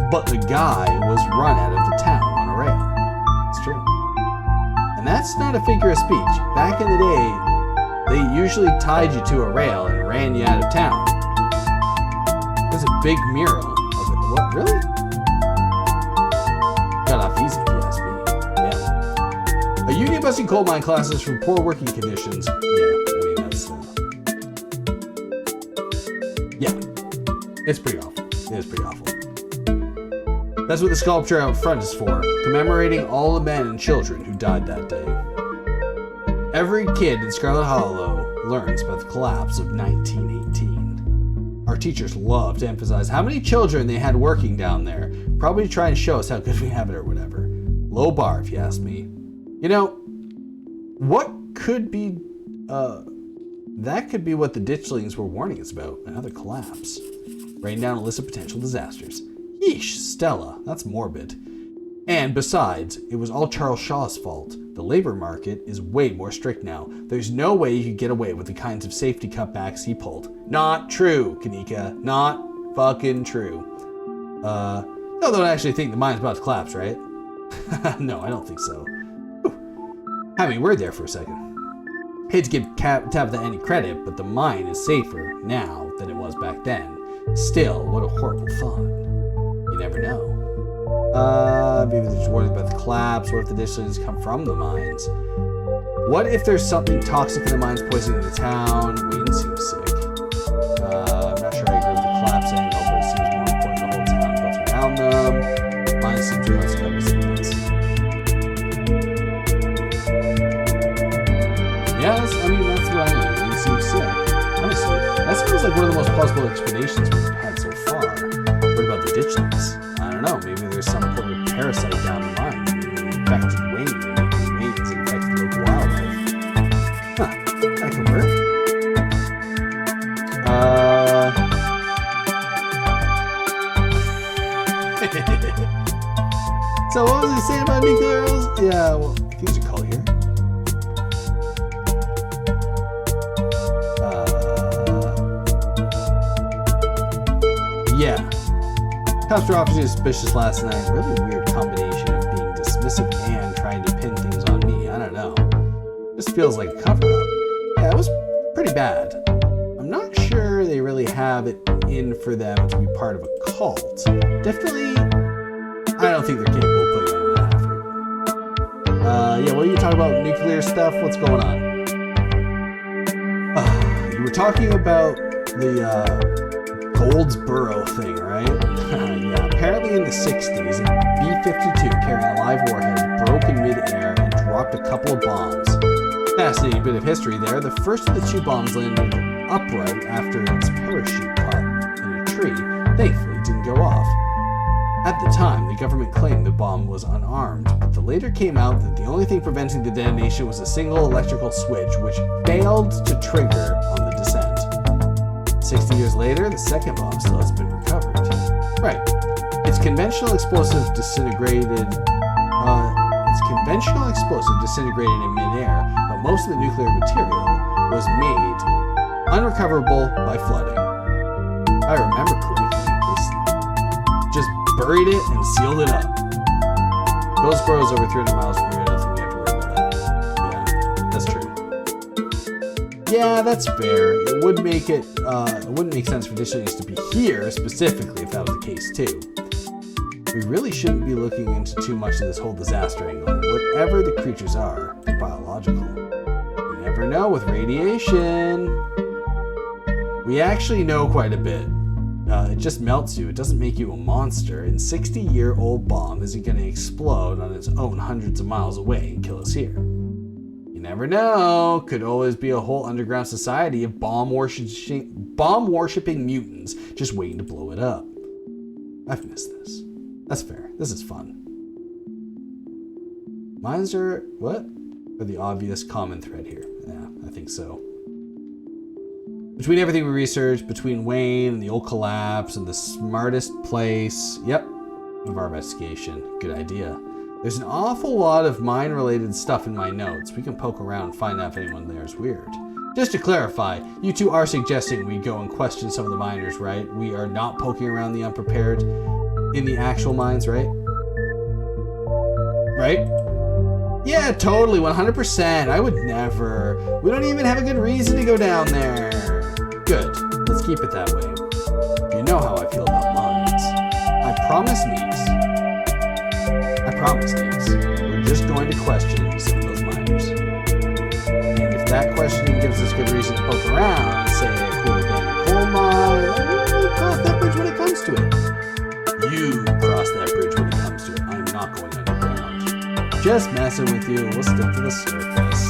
but the guy was run out of the town on a rail. It's true. And that's not a figure of speech. Back in the day, they usually tied you to a rail and ran you out of town. There's a big mural of it. What, really? Got off easy if you ask me. Yeah. A union busting coal mine classes from poor working conditions. Yeah, I mean, that's... yeah. It's pretty awful. It is pretty awful. That's what the sculpture out front is for. Commemorating all the men and children who died that day. Every kid in Scarlet Hollow learns about the collapse of 1918. Our teachers love to emphasize how many children they had working down there, probably to try and show us how good we have it or whatever. Low bar, if you ask me. You know, what could be, that could be what the ditchlings were warning us about, another collapse. Writing down a list of potential disasters. Yeesh, Stella, that's morbid. And besides, it was all Charles Shaw's fault. The labor market is way more strict now. There's no way you could get away with the kinds of safety cutbacks he pulled. Not true, Kanika. Not fucking true. Y'all don't actually think the mine's about to collapse, right? No, I don't think so. Whew. Had me worried there for a second. Hate to give Tabitha any credit, but the mine is safer now than it was back then. Still, what a horrible thought. You never know. Maybe they're just worried about the collapse. What if the dishes come from the mines? What if there's something toxic in the mines poisoning the town? Wayne seems sick. I'm not sure I agree with the collapse angle, but it seems more important the whole town built around them. Mines seem to us Yes, I mean, that's what I mean. Wayne seems sick. Honestly, that feels like one of the most plausible explanations we've had so far. What about the ditchlings? I don't know. Maybe there's some sort of parasite down the mine. Infected Wayne. Maybe Wayne's infected local wildlife. Huh. That could work. So what was he saying about nuclear arrows? Yeah, well, I think there's a call here. Yeah. Cops were obviously suspicious last night. Really weird combination of being dismissive and trying to pin things on me. I don't know. This feels like a cover-up. Yeah, it was pretty bad. I'm not sure they really have it in for them to be part of a cult. Definitely, I don't think they're capable of putting in an effort. Yeah, what are you talking about? Nuclear stuff? What's going on? You were talking about the, Goldsboro thing, right? Yeah, apparently in the 60s, a B-52 carrying a live warhead broke in midair and dropped a couple of bombs. Fascinating bit of history there. The first of the two bombs landed upright after its parachute caught in a tree. Thankfully, it didn't go off. At the time, the government claimed the bomb was unarmed, but later came out that the only thing preventing the detonation was a single electrical switch, which failed to trigger on the descent. 60 years later, the second bomb still has been recovered. Right. Its conventional explosive disintegrated in midair, but most of the nuclear material was made unrecoverable by flooding. If I remember correctly, they just buried it and sealed it up. Goldsboro's over 300 miles from here. I don't think we have to worry about that. Yeah, that's true. Yeah, that's fair. It wouldn't make sense for dishes to be here specifically if that was the case too. We really shouldn't be looking into too much of this whole disaster angle. Whatever the creatures are, they're biological. You never know with radiation. We actually know quite a bit. It just melts you. It doesn't make you a monster. And 60-year-old bomb isn't going to explode on its own hundreds of miles away and kill us here. You never know. Could always be a whole underground society of bomb-worshipping mutants just waiting to blow it up. I've missed this. That's fair. This is fun. Mines are, what? Are the obvious common thread here. Yeah, I think so. Between everything we researched, between Wayne and the old collapse and the smartest place, yep, of our investigation. Good idea. There's an awful lot of mine-related stuff in my notes. We can poke around and find out if anyone there is weird. Just to clarify, you two are suggesting we go and question some of the miners, right? We are not poking around the unprepared in the actual mines, right? Right? Yeah, totally, 100%. I would never. We don't even have a good reason to go down there. Good. Let's keep it that way. You know how I feel about mines. I promise, Neeks. We're just going to question some of those miners. And if that questioning gives us good reason to poke around, say a cool abandoned coal mine, we'll cross that bridge when it comes to it. You cross that bridge when it comes to it. I'm not going underground. Just messing with you. We'll stick to the surface.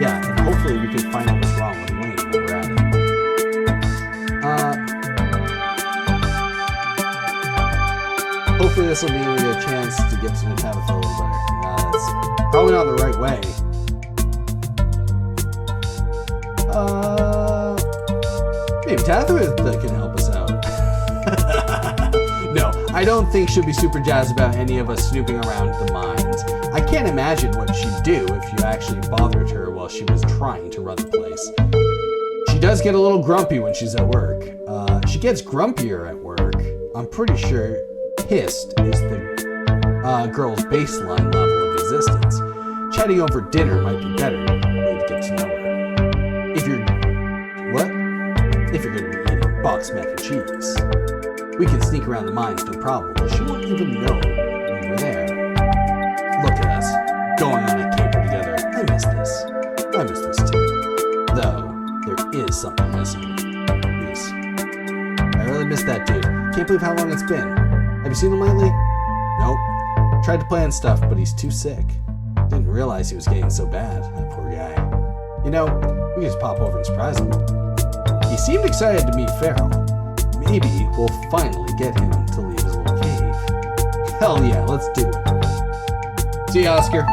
Yeah, and hopefully we can find out what's wrong with Wayne while we're at it. Hopefully this will be a chance to get to know Tabitha a little better. It's probably not the right way. Maybe Tabitha can help us out. No, I don't think she'll be super jazzed about any of us snooping around the mines. I can't imagine what she'd do if you actually bothered her while she was trying to run the place. She does get a little grumpy when she's at work. She gets grumpier at work. I'm pretty sure pissed is the girl's baseline level of existence. Chatting over dinner might be better way to get to know her. If you're going to be eating boxed mac and cheese, we can sneak around the mines, no problem. She won't even know we were there. Look at us, going on a caper together. I miss this. I miss this too. Though, there is something missing. Reese. I really miss that dude. Can't believe how long it's been. Have you seen him lately? Nope. Tried to plan stuff, but he's too sick. Didn't realize he was getting so bad, that poor guy. You know, we could just pop over and surprise him. He seemed excited to meet Feral. Maybe we'll finally get him to leave his little cave. Hell yeah, let's do it. See you, Oscar.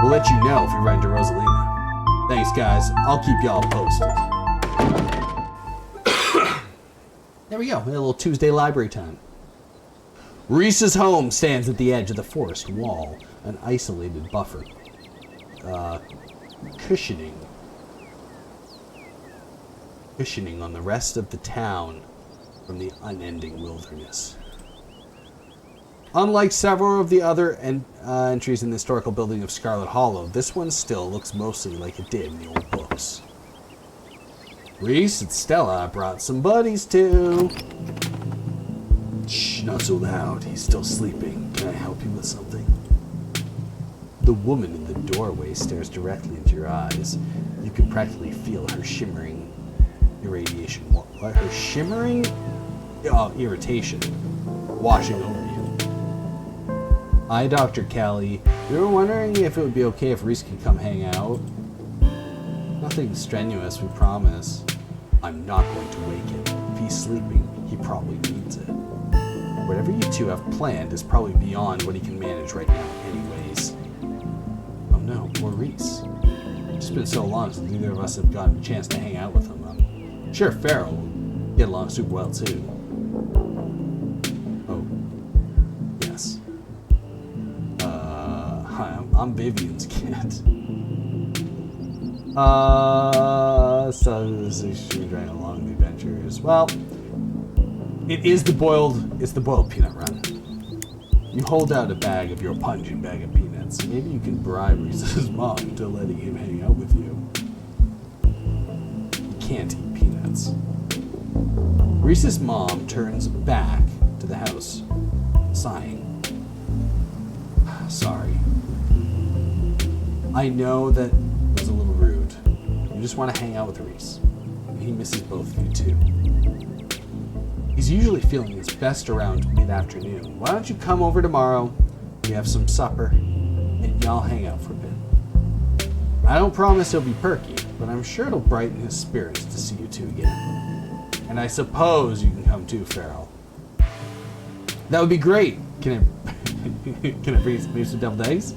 We'll let you know if we run into Rosalina. Thanks, guys. I'll keep y'all posted. There we go. We had a little Tuesday library time. Reese's home stands at the edge of the forest wall, an isolated buffer. Cushioning on the rest of the town from the unending wilderness. Unlike several of the other entries in the historical building of Scarlet Hollow, this one still looks mostly like it did in the old books. Reese and Stella brought some buddies too. Shh, not so loud. He's still sleeping. Can I help you with something? The woman in the doorway stares directly into your eyes. You can practically feel her shimmering irradiation. What? Her shimmering irritation washing over you. Hi, Dr. Kelly. We were wondering if it would be okay if Reese could come hang out. Nothing strenuous, we promise. I'm not going to wake him. If he's sleeping, he probably needs it. Whatever you two have planned is probably beyond what he can manage right now anyways. Oh no, poor Reese. It's been so long since either of us have gotten a chance to hang out with him. I'm sure Feral will get along super well too. Oh, yes. Hi, I'm Vivian's kid. So this is during a long adventures. Well, it's the boiled peanut run. You hold out a bag of your pungent bag of peanuts. Maybe you can bribe Reese's mom into letting him hang out with you. You can't eat peanuts. Reese's mom turns back to the house, sighing. Sorry. I know that was a little rude. You just want to hang out with Reese. He misses both of you too. He's usually feeling his best around mid-afternoon. Why don't you come over tomorrow? We have some supper, and y'all hang out for a bit. I don't promise he'll be perky, but I'm sure it'll brighten his spirits to see you two again. And I suppose you can come too, Feral. That would be great. Can I bring some deviled eggs?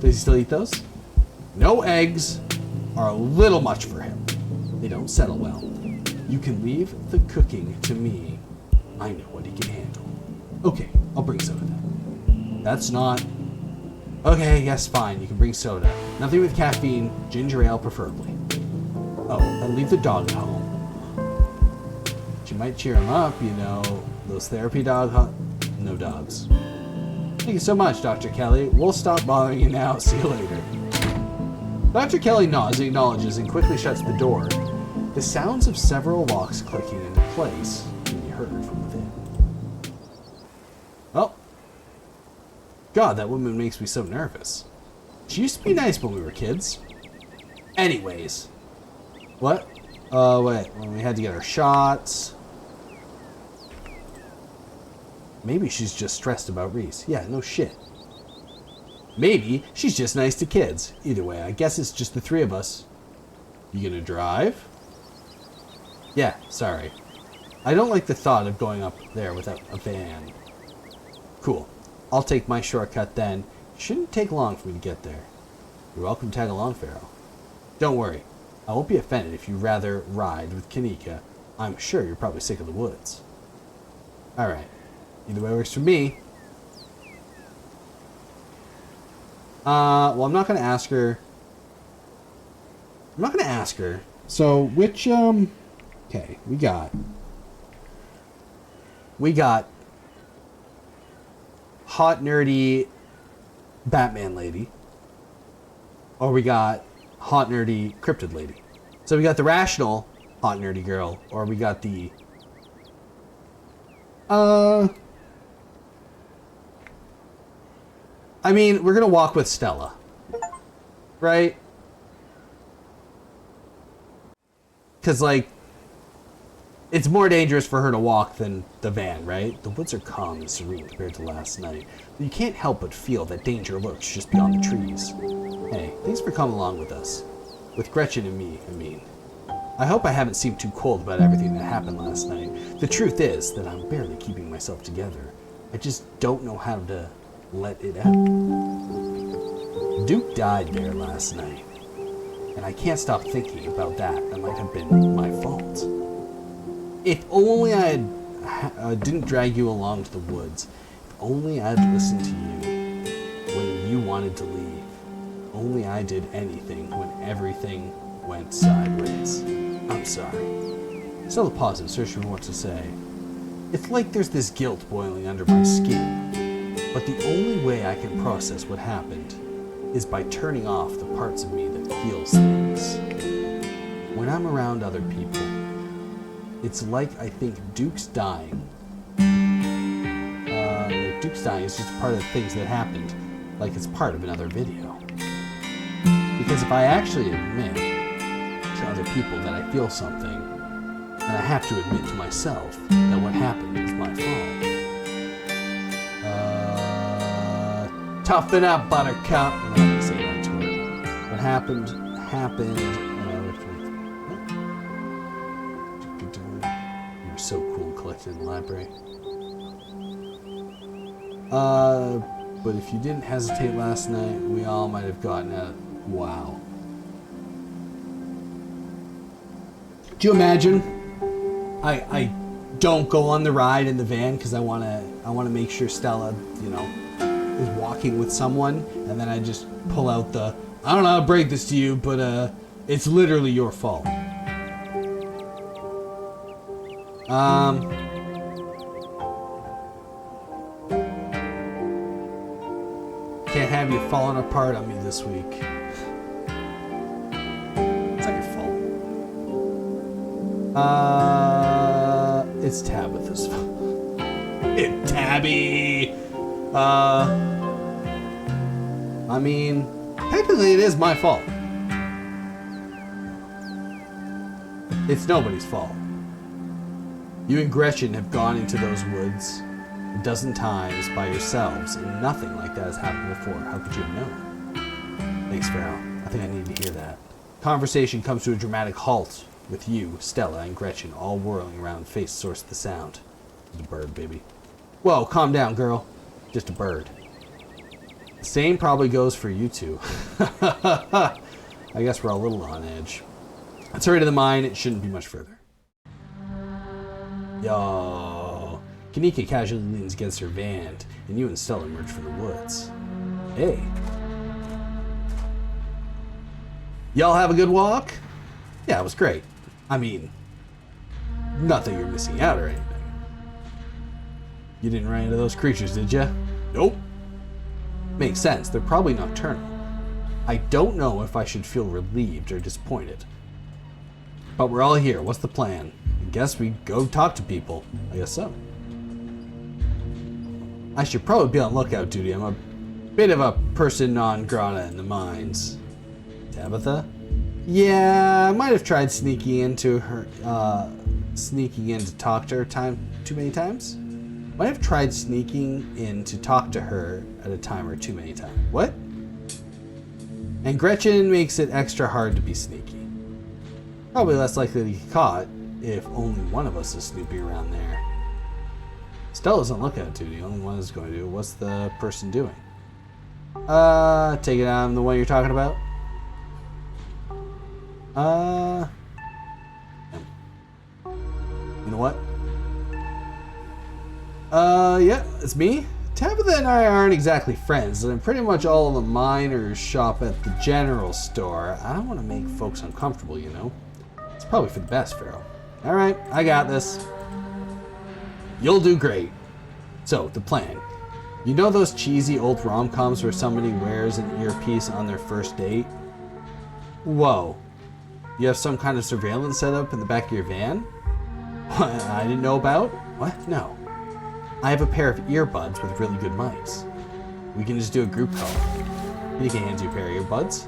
Does he still eat those? No eggs are a little much for him. They don't settle well. You can leave the cooking to me. I know what he can handle. Okay, I'll bring soda then. That's not... Okay, yes, fine, you can bring soda. Nothing with caffeine, ginger ale preferably. Oh, and leave the dog at home. She might cheer him up, you know, those therapy no dogs. Thank you so much, Dr. Kelly. We'll stop bothering you now. See you later. Dr. Kelly nods, acknowledges, and quickly shuts the door. The sounds of several locks clicking into place can be heard from within. Oh. God, that woman makes me so nervous. She used to be nice when we were kids. Anyways. What? Wait. When we had to get our shots. Maybe she's just stressed about Reese. Yeah, no shit. Maybe she's just nice to kids. Either way, I guess it's just the three of us. You gonna drive? Yeah, sorry. I don't like the thought of going up there without a van. Cool. I'll take my shortcut then. Shouldn't take long for me to get there. You're welcome to tag along, Feral. Don't worry. I won't be offended if you rather ride with Kanika. I'm sure you're probably sick of the woods. Alright. Either way works for me. Well, I'm not going to ask her. So, which, okay, we got hot, nerdy Batman lady, or we got hot nerdy cryptid lady. So we got the rational hot nerdy girl, or we got the I mean, we're gonna walk with Stella, right? Because, like, it's more dangerous for her to walk than the van, right? The woods are calm and serene compared to last night, but you can't help but feel that danger lurks just beyond the trees. Hey, thanks for coming along with us. With Gretchen and me, I mean. I hope I haven't seemed too cold about everything that happened last night. The truth is that I'm barely keeping myself together. I just don't know how to let it out. Duke died there last night, and I can't stop thinking about that. That might have been my fault. If only I didn't drag you along to the woods. If only I'd listened to you when you wanted to leave. If only I did anything when everything went sideways. I'm sorry. Stella paused, searching for what to say. It's like there's this guilt boiling under my skin. But the only way I can process what happened is by turning off the parts of me that feels things. When I'm around other people, it's like I think Duke's dying. Duke's dying is just part of the things that happened, like it's part of another video. Because if I actually admit to other people that I feel something, then I have to admit to myself that what happened is my fault. Toughen up, Buttercup. I'm not gonna say that to her. What happened, happened. You were so cool collected in the library. But if you didn't hesitate last night, we all might have gotten out. Wow. Do you imagine? I don't go on the ride in the van because I wanna make sure Stella, you know, is walking with someone, and then I just pull out the, I don't know how to break this to you, but it's literally your fault. Can't have you falling apart on me this week. It's not your fault. It's Tabitha's fault. It's Tabby! I mean, technically it is my fault. It's nobody's fault. You and Gretchen have gone into those woods a dozen times by yourselves, and nothing like that has happened before. How could you have known? Thanks, Feral. I think I needed to hear that. Conversation comes to a dramatic halt with you, Stella, and Gretchen all whirling around face source of the sound. Just a bird, baby. Whoa, calm down, girl. Just a bird. The same probably goes for you two. I guess we're a little on edge. Let's hurry to the mine. It shouldn't be much further. Yo. Kanika casually leans against her van, and you and Stella emerge from the woods. Hey. Y'all have a good walk? Yeah, it was great. I mean, not that you're missing out or anything. You didn't run into those creatures, did ya? Nope. Makes sense. They're probably nocturnal. I don't know if I should feel relieved or disappointed. But we're all here. What's the plan? I guess we go talk to people. I guess so. I should probably be on lookout duty. I'm a bit of a person non grata in the mines. Tabitha? Yeah, I might have tried sneaking in to talk to her too many times. Might have tried sneaking in to talk to her at a time or too many times. What? And Gretchen makes it extra hard to be sneaky. Probably less likely to get caught if only one of us is snooping around there. Stella's on lookout duty. The only one is going to do. What's the person doing? Take it I'm the one you're talking about? You know what? Yeah, it's me. Tabitha and I aren't exactly friends, and pretty much all of the miners shop at the general store. I don't want to make folks uncomfortable, you know. It's probably for the best, Feral. Alright, I got this. You'll do great. So, the plan. You know those cheesy old rom-coms where somebody wears an earpiece on their first date? Whoa. You have some kind of surveillance setup in the back of your van? What, I didn't know about? What? No. I have a pair of earbuds with really good mics. We can just do a group call. You can hand you a pair of earbuds.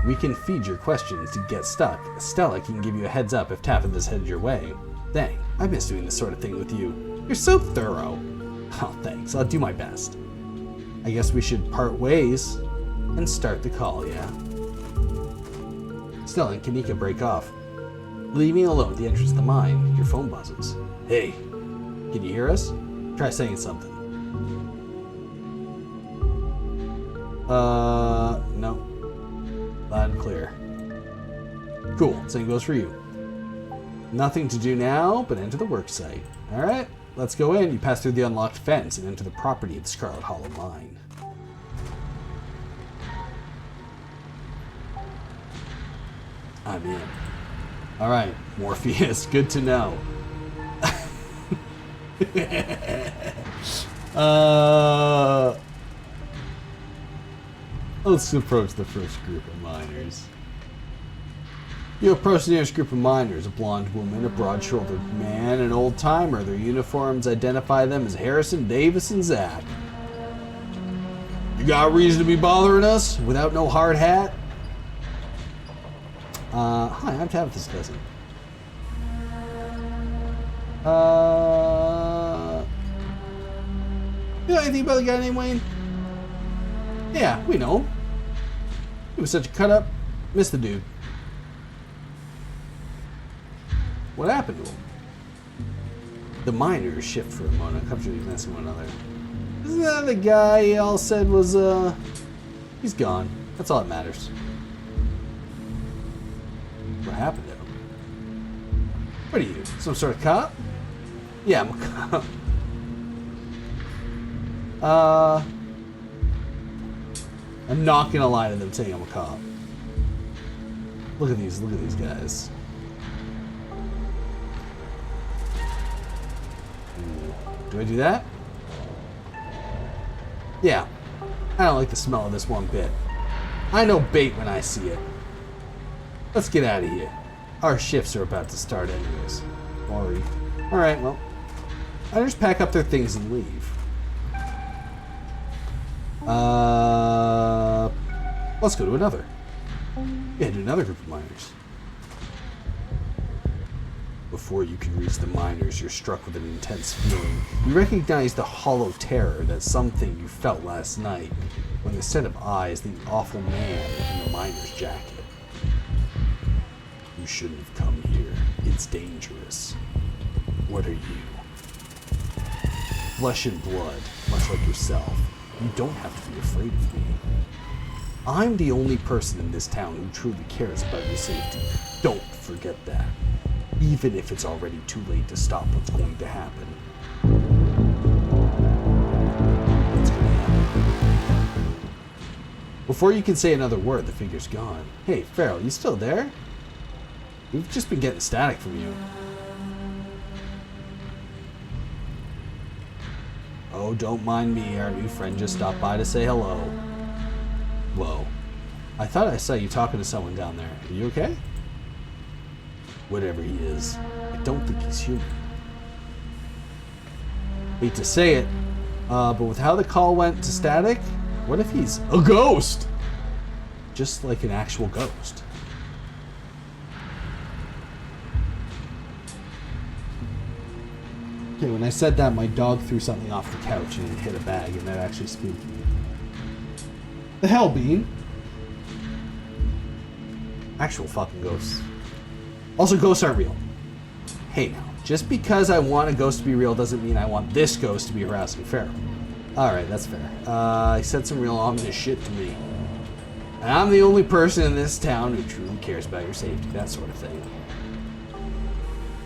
We can feed your questions to get stuck. Stella can give you a heads up if tapping this heads your way. Dang, I miss doing this sort of thing with you. You're so thorough. Oh, thanks. I'll do my best. I guess we should part ways and start the call, yeah? Stella and Kanika break off. Leaving alone at the entrance of the mine, your phone buzzes. Hey, can you hear us? Try saying something. No. Loud and clear. Cool, same goes for you. Nothing to do now, but enter the work site. Alright, let's go in. You pass through the unlocked fence and enter the property of the Scarlet Hollow mine. I'm in. Alright, Morpheus, good to know. Let's approach the first group of miners. You approach the nearest group of miners, a blonde woman, a broad-shouldered man, an old-timer. Their uniforms identify them as Harrison, Davis, and Zach. You got a reason to be bothering us without no hard hat? Hi, I'm Tabitha's cousin. You know anything about the guy named Wayne? Yeah, we know him. He was such a cut-up. Missed the dude. What happened to him? The miners shift for a moment, uncomfortably glancing at one another. Isn't that the guy y'all said was, he's gone. That's all that matters. What happened to him? What are you, some sort of cop? Yeah, I'm a cop. I'm not gonna lie to them saying I'm a cop. Look at these guys. Do I do that? Yeah. I don't like the smell of this one bit. I know bait when I see it. Let's get out of here. Our shifts are about to start anyways. Sorry. Alright, well. I just pack up their things and leave. Let's go to another. Yeah, to another group of miners. Before you can reach the miners, you're struck with an intense feeling. You recognize the hollow terror, that something you felt last night when the set of eyes, the awful man in the miner's jacket. You shouldn't have come here. It's dangerous. What are you? Flesh and blood, much like yourself. You don't have to be afraid of me. I'm the only person in this town who truly cares about your safety. Don't forget that. Even if it's already too late to stop what's going to happen. What's going to happen? Before you can say another word, the figure's gone. Hey, Feral, you still there? We've just been getting static from you. Oh, don't mind me. Our new friend just stopped by to say hello. Whoa. I thought I saw you talking to someone down there. Are you okay? Whatever he is, I don't think he's human. Hate to say it, but with how the call went to static, what if he's a ghost? Just like an actual ghost. Okay, when I said that, my dog threw something off the couch and it hit a bag, and that actually spooked me. The hell, Bean? Actual fucking ghosts. Also, ghosts aren't real. Hey now, just because I want a ghost to be real doesn't mean I want this ghost to be harassing Feral. Alright, that's fair. He said some real ominous shit to me. And I'm the only person in this town who truly cares about your safety, that sort of thing.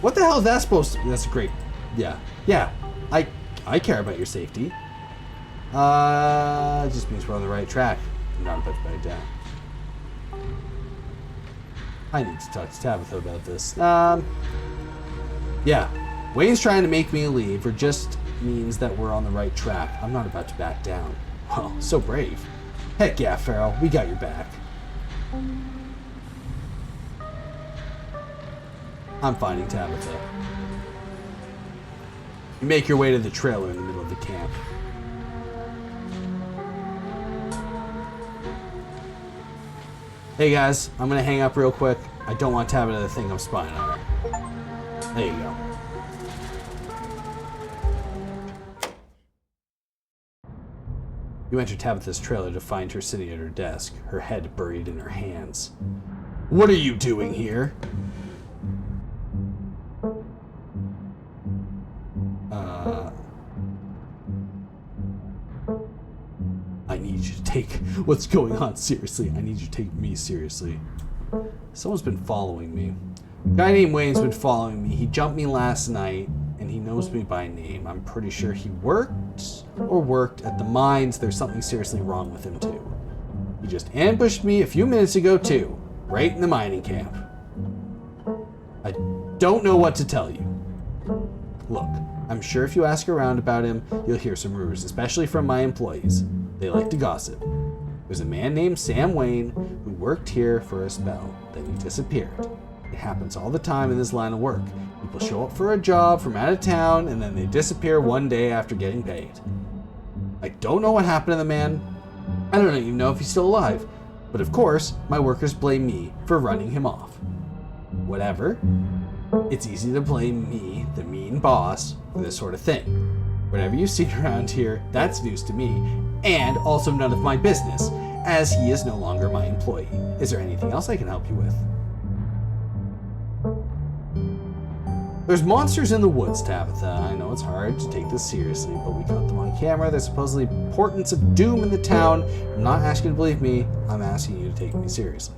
What the hell is that supposed to be? That's great. Yeah. Yeah. I care about your safety. It just means we're on the right track. I'm not about to back down. I need to talk to Tabitha about this. Yeah. Wayne's trying to make me leave, or just means that we're on the right track. I'm not about to back down. Oh, so brave. Heck yeah, Feral, we got your back. I'm finding Tabitha. You make your way to the trailer in the middle of the camp. Hey guys, I'm gonna hang up real quick. I don't want Tabitha to think I'm spying on her. There you go. You enter Tabitha's trailer to find her sitting at her desk, her head buried in her hands. What are you doing here? I need you to take what's going on seriously. I need you to take me seriously. Someone's been following me. A guy named Wayne's been following me. He jumped me last night, and he knows me by name. I'm pretty sure he worked at the mines. There's something seriously wrong with him, too. He just ambushed me a few minutes ago, too. Right in the mining camp. I don't know what to tell you. Look, I'm sure if you ask around about him, you'll hear some rumors, especially from my employees. They like to gossip. There's a man named Sam Wayne who worked here for a spell, then he disappeared. It happens all the time in this line of work. People show up for a job from out of town and then they disappear one day after getting paid. I don't know what happened to the man. I don't even know if he's still alive. But of course, my workers blame me for running him off. Whatever. It's easy to blame me, the mean boss, for this sort of thing. Whatever you've seen around here, that's news to me, and also none of my business, as he is no longer my employee. Is there anything else I can help you with? There's monsters in the woods, Tabitha. I know it's hard to take this seriously, but we got them on camera. There's supposedly portents of doom in the town. I'm not asking you to believe me. I'm asking you to take me seriously.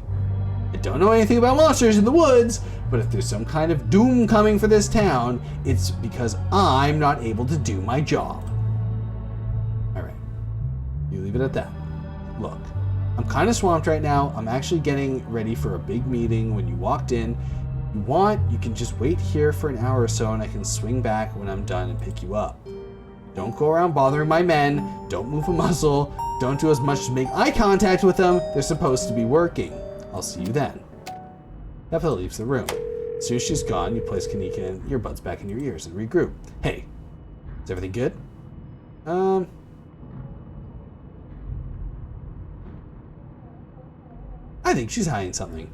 I don't know anything about monsters in the woods, but if there's some kind of doom coming for this town, it's because I'm not able to do my job. Alright. You leave it at that. Look, I'm kind of swamped right now. I'm actually getting ready for a big meeting. When you walked in, you want, you can just wait here for an hour or so and I can swing back when I'm done and pick you up. Don't go around bothering my men. Don't move a muscle. Don't do as much as make eye contact with them. They're supposed to be working. I'll see you then. Tabitha leaves the room. As soon as she's gone, you place Kanika and earbuds back in your ears and regroup. Hey, is everything good? I think she's hiding something.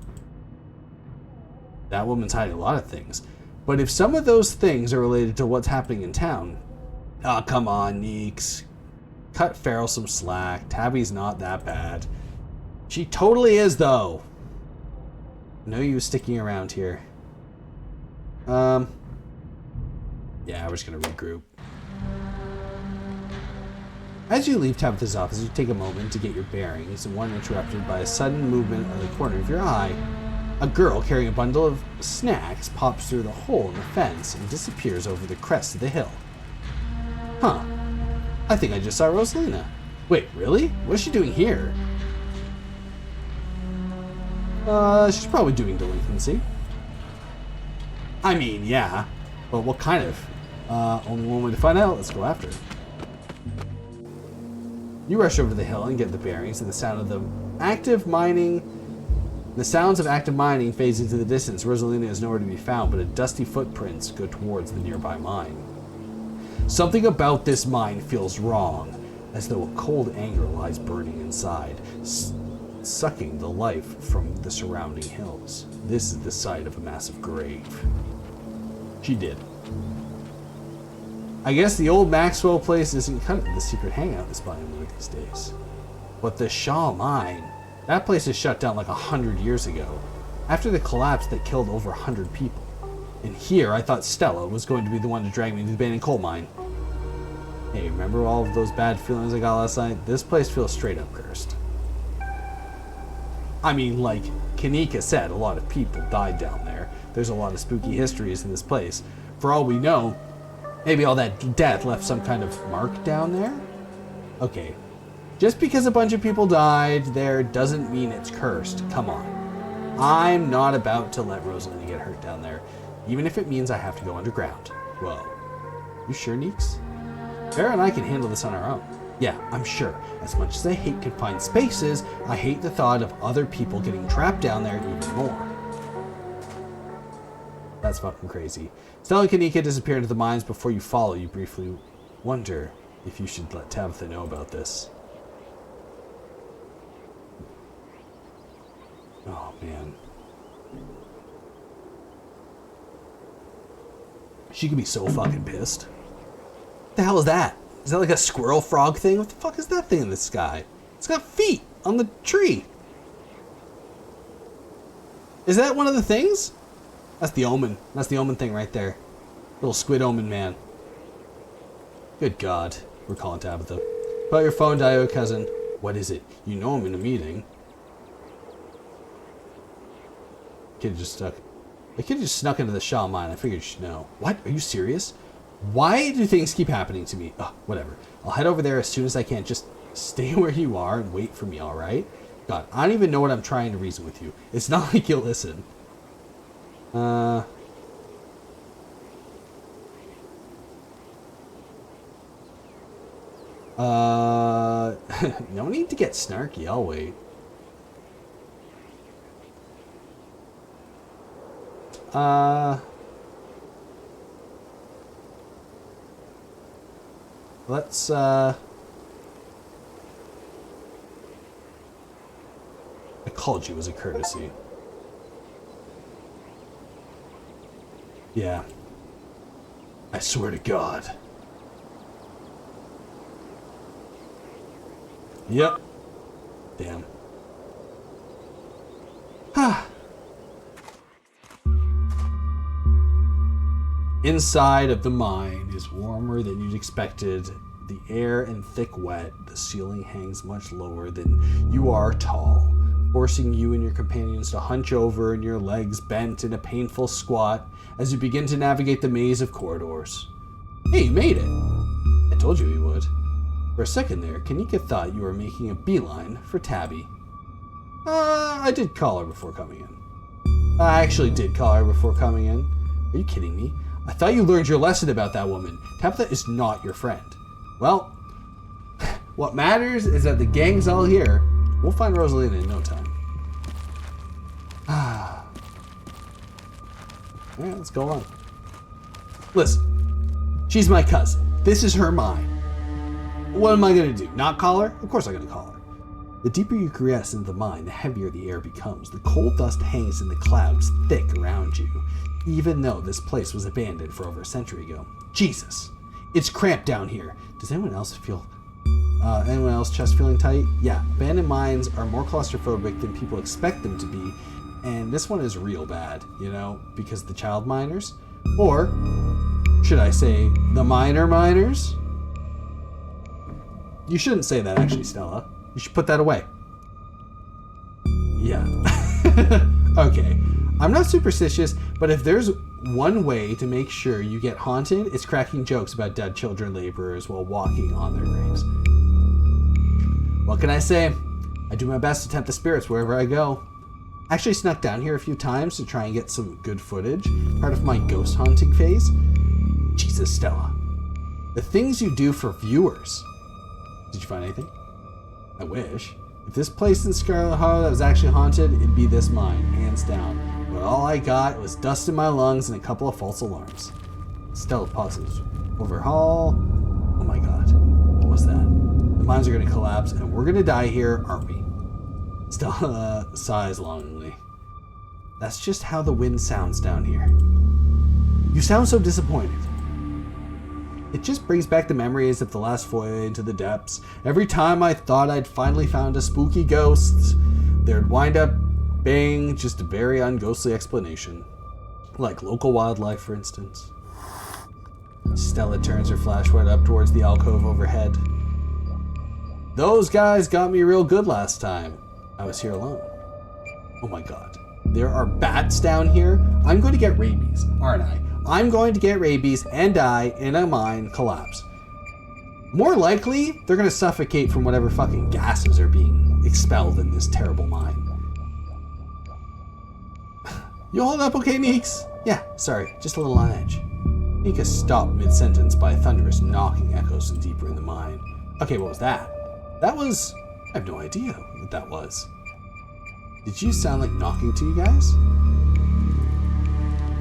That woman's hiding a lot of things. But if some of those things are related to what's happening in town... Oh, come on, Neeks. Cut Feral some slack. Tabby's not that bad. She totally is, though. I know you sticking around here. Yeah, we're just gonna regroup. As you leave Tabitha's office, you take a moment to get your bearings, and one interrupted by a sudden movement of the corner of your eye. A girl carrying a bundle of snacks pops through the hole in the fence and disappears over the crest of the hill. Huh. I think I just saw Rosalina. Wait, really? What's she doing here? She's probably doing delinquency. I mean, yeah. But what kind of? Only one way to find out. Let's go after her. You rush over the hill and get the bearings, and the sound of the active mining... The sounds of active mining fades into the distance. Rosalina is nowhere to be found, but a dusty footprints go towards the nearby mine. Something about this mine feels wrong, as though a cold anger lies burning inside, sucking the life from the surrounding hills. This is the site of a massive grave. She did. I guess the old Maxwell place isn't kind of the secret hangout this spot one of these days. But the Shaw mine, that place is shut down like 100 years ago, after the collapse that killed over 100 people. And here I thought Stella was going to be the one to drag me to the abandoned coal mine. Hey, remember all of those bad feelings I got last night? This place feels straight up cursed. I mean, like Kanika said, a lot of people died down there. There's a lot of spooky histories in this place. For all we know, maybe all that death left some kind of mark down there? Okay, just because a bunch of people died there doesn't mean it's cursed. Come on. I'm not about to let Rosalina get hurt down there, even if it means I have to go underground. Whoa. You sure, Neeks? Vera and I can handle this on our own. Yeah, I'm sure. As much as I hate confined spaces, I hate the thought of other people getting trapped down there even more. That's fucking crazy. Stella and Kanika disappear into the mines before you follow. You briefly wonder if you should let Tabitha know about this. Oh, man. She could be so fucking pissed. What the hell is that? Is that like a squirrel frog thing? What the fuck is that thing in the sky? It's got feet on the tree. Is that one of the things? That's the omen. That's the omen thing right there. Little squid omen man. Good God. We're calling Tabitha. Put out your phone, Dio, cousin. What is it? You know I'm in a meeting. Kid just stuck. The kid just snuck into the Shaw mine. I figured you should know. What? Are you serious? Why do things keep happening to me? Ugh, whatever. I'll head over there as soon as I can. Just stay where you are and wait for me, alright? God, I don't even know what I'm trying to reason with you. It's not like you'll listen. No need to get snarky. I'll wait. Let's, I called you as a courtesy. Yeah. I swear to God. Yep. Damn. Ha. Inside of the mine is warmer than you'd expected. The air and thick wet. The ceiling hangs much lower than you are tall, forcing you and your companions to hunch over and your legs bent in a painful squat as you begin to navigate the maze of corridors. Hey, you made it! I told you you would. For a second there, Kanika thought you were making a beeline for Tabby. I did call her before coming in. I actually did call her before coming in. Are you kidding me? I thought you learned your lesson about that woman. Tabitha is not your friend. Well, what matters is that the gang's all here. We'll find Rosalina in no time. Alright, let's go on. Listen, she's my cousin. This is her mine. What am I going to do? Not call her? Of course I'm going to call her. The deeper you progress into the mine, the heavier the air becomes. The cold dust hangs in the clouds thick around you, even though this place was abandoned for over a century ago. Jesus, it's cramped down here. Does anyone else chest feeling tight? Yeah, abandoned mines are more claustrophobic than people expect them to be, and this one is real bad, you know, because the child miners, or should I say the miners? You shouldn't say that, actually, Stella. You should put that away. Yeah. Okay. I'm not superstitious, but if there's one way to make sure you get haunted, it's cracking jokes about dead children laborers while walking on their graves. What can I say? I do my best to tempt the spirits wherever I go. I actually snuck down here a few times to try and get some good footage, part of my ghost haunting phase. Jesus, Stella. The things you do for viewers. Did you find anything? I wish. If this place in Scarlet Hollow that was actually haunted, it'd be this mine, hands down. But all I got was dust in my lungs and a couple of false alarms. Stella pauses. Overhaul. Oh my God. What was that? The mines are going to collapse and we're going to die here, aren't we? Stella sighs longingly. That's just how the wind sounds down here. You sound so disappointed. It just brings back the memories of the last foray into the depths. Every time I thought I'd finally found a spooky ghost, there'd wind up being just a very unghostly explanation. Like local wildlife, for instance. Stella turns her flashlight up towards the alcove overhead. Those guys got me real good last time. I was here alone. Oh my God. There are bats down here? I'm going to get rabies, aren't I? I'm going to get rabies and die in a mine collapse. More likely, they're going to suffocate from whatever fucking gases are being expelled in this terrible mine. You hold up okay, Neeks? Yeah, sorry, just a little on edge. Nika stopped mid-sentence by thunderous knocking echoes deeper in the mine. Okay, what was that? That was... I have no idea what that was. Did you sound like knocking to you guys?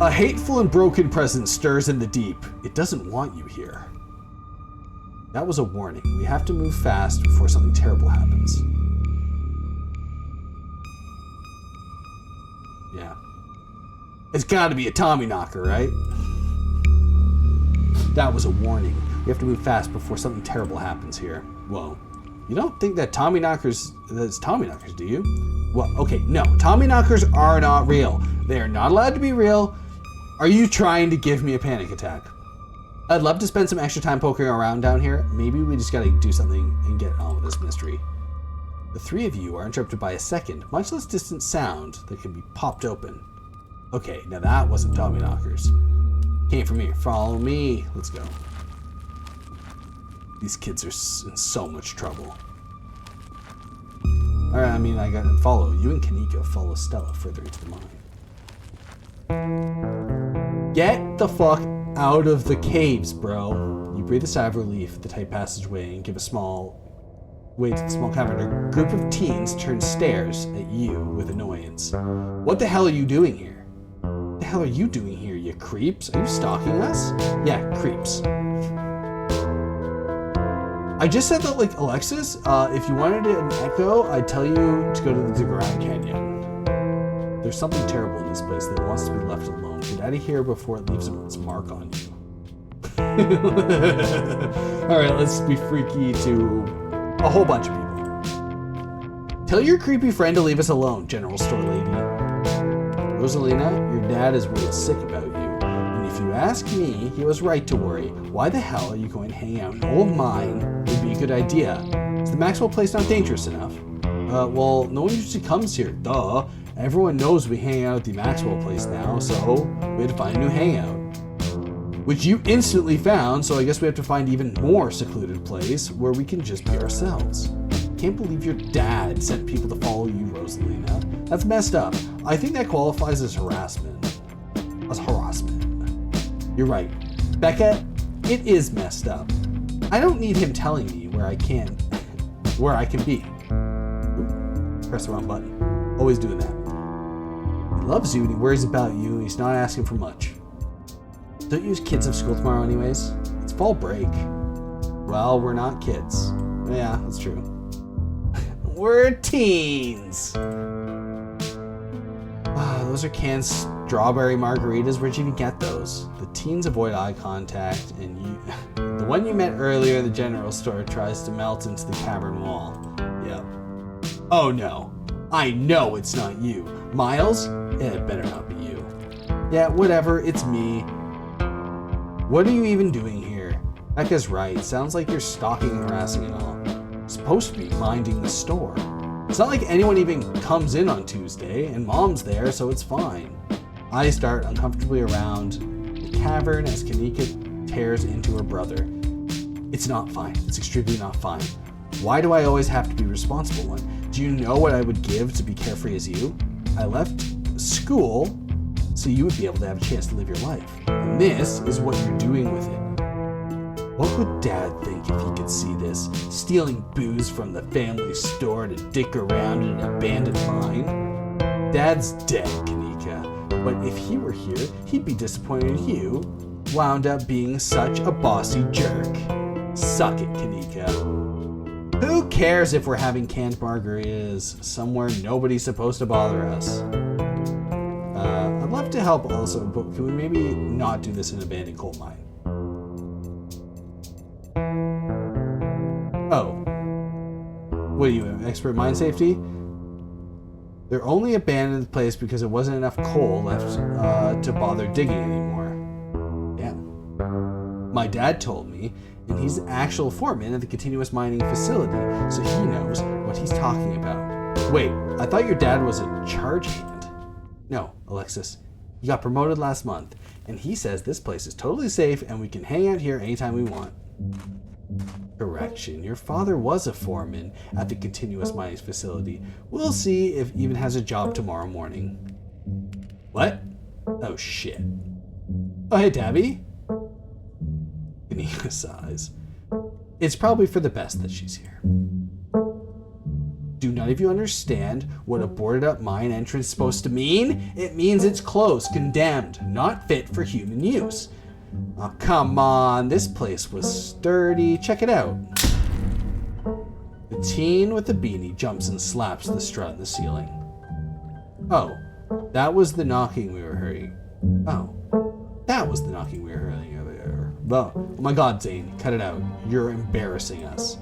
A hateful and broken presence stirs in the deep. It doesn't want you here. That was a warning. We have to move fast before something terrible happens. Yeah. It's gotta be a Tommyknocker, right? That was a warning. We have to move fast before something terrible happens here. Whoa. You don't think that Tommyknockers... That's Tommyknockers, do you? Well, okay, no. Tommyknockers are not real. They are not allowed to be real. Are you trying to give me a panic attack? I'd love to spend some extra time poking around down here. Maybe we just gotta do something and get on with this mystery. The three of you are interrupted by a second, much less distant sound that can be popped open. Okay, now that wasn't Tommyknockers. Came from here. Follow me. Let's go. These kids are in so much trouble. Alright, I mean, I gotta follow. You and Kanika follow Stella further into the mine. Get the fuck out of the caves, bro. You breathe a sigh of relief at the tight passageway and give a small way to the small cavern. A group of teens turn stares at you with annoyance. What the hell are you doing here? What the hell are you doing here, you creeps? Are you stalking us? Yeah, creeps. I just said that, like, Alexis, if you wanted an echo, I'd tell you to go to the Grand Canyon. There's something terrible in this place that wants to be left alone. Get out of here before it leaves its mark on you. Alright, let's be freaky to a whole bunch of people. Tell your creepy friend to leave us alone, General Store Lady. Rosalina, your dad is worried sick about you. And if you ask me, he was right to worry. Why the hell are you going to hang out in an old mine? Would be a good idea. Is the Maxwell place not dangerous enough? Well, no one usually comes here. Duh. Everyone knows we hang out at the Maxwell place now, so we had to find a new hangout. Which you instantly found, so I guess we have to find even more secluded place where we can just be ourselves. Can't believe your dad sent people to follow you, Rosalina. That's messed up. I think that qualifies as harassment. You're right. Becca, it is messed up. I don't need him telling me where I can be. Ooh, press the wrong button. Always doing that. He loves you and he worries about you and he's not asking for much. Don't you kids have school tomorrow anyways? It's fall break. Well, we're not kids. Yeah, that's true. We're teens. Those are canned strawberry margaritas. Where'd you even get those? The teens avoid eye contact, and the one you met earlier in the general store tries to melt into the cavern wall. Yep. Oh no. I know it's not you. Miles? It better not be you. Yeah, whatever. It's me. What are you even doing here? Becca's right. Sounds like you're stalking and harassing and all. You're supposed to be minding the store. It's not like anyone even comes in on Tuesday, and Mom's there, so it's fine. I start uncomfortably around the cavern as Kanika tears into her brother. It's not fine. It's extremely not fine. Why do I always have to be the responsible one? Do you know what I would give to be carefree as you? I left school so you would be able to have a chance to live your life. And this is what you're doing with it. What would Dad think if he could see this? Stealing booze from the family store to dick around in an abandoned mine? Dad's dead, Kanika. But if he were here, he'd be disappointed in you. Wound up being such a bossy jerk. Suck it, Kanika. Who cares if we're having canned margaritas somewhere nobody's supposed to bother us? I'd love to help also, but can we maybe not do this in an abandoned coal mine? Oh. What are you, an expert mine safety? They're only abandoned the place because there wasn't enough coal left to bother digging anymore. Damn. My dad told me, and he's the actual foreman at the continuous mining facility, so he knows what he's talking about. Wait, I thought your dad was a charge hand. No, Alexis. He got promoted last month, and he says this place is totally safe and we can hang out here anytime we want. Correction, your father was a foreman at the continuous mining facility. We'll see if he even has a job tomorrow morning. What? Oh shit. Oh hey Tabby. Anita sighs. It's probably for the best that she's here. Do none of you understand what a boarded up mine entrance is supposed to mean? It means it's closed, condemned, not fit for human use. Oh, come on, this place was sturdy. Check it out. The teen with the beanie jumps and slaps the strut in the ceiling. Oh, that was the knocking we were hearing. Oh, that was the knocking we were hearing earlier. Oh my god, Zane, cut it out. You're embarrassing us.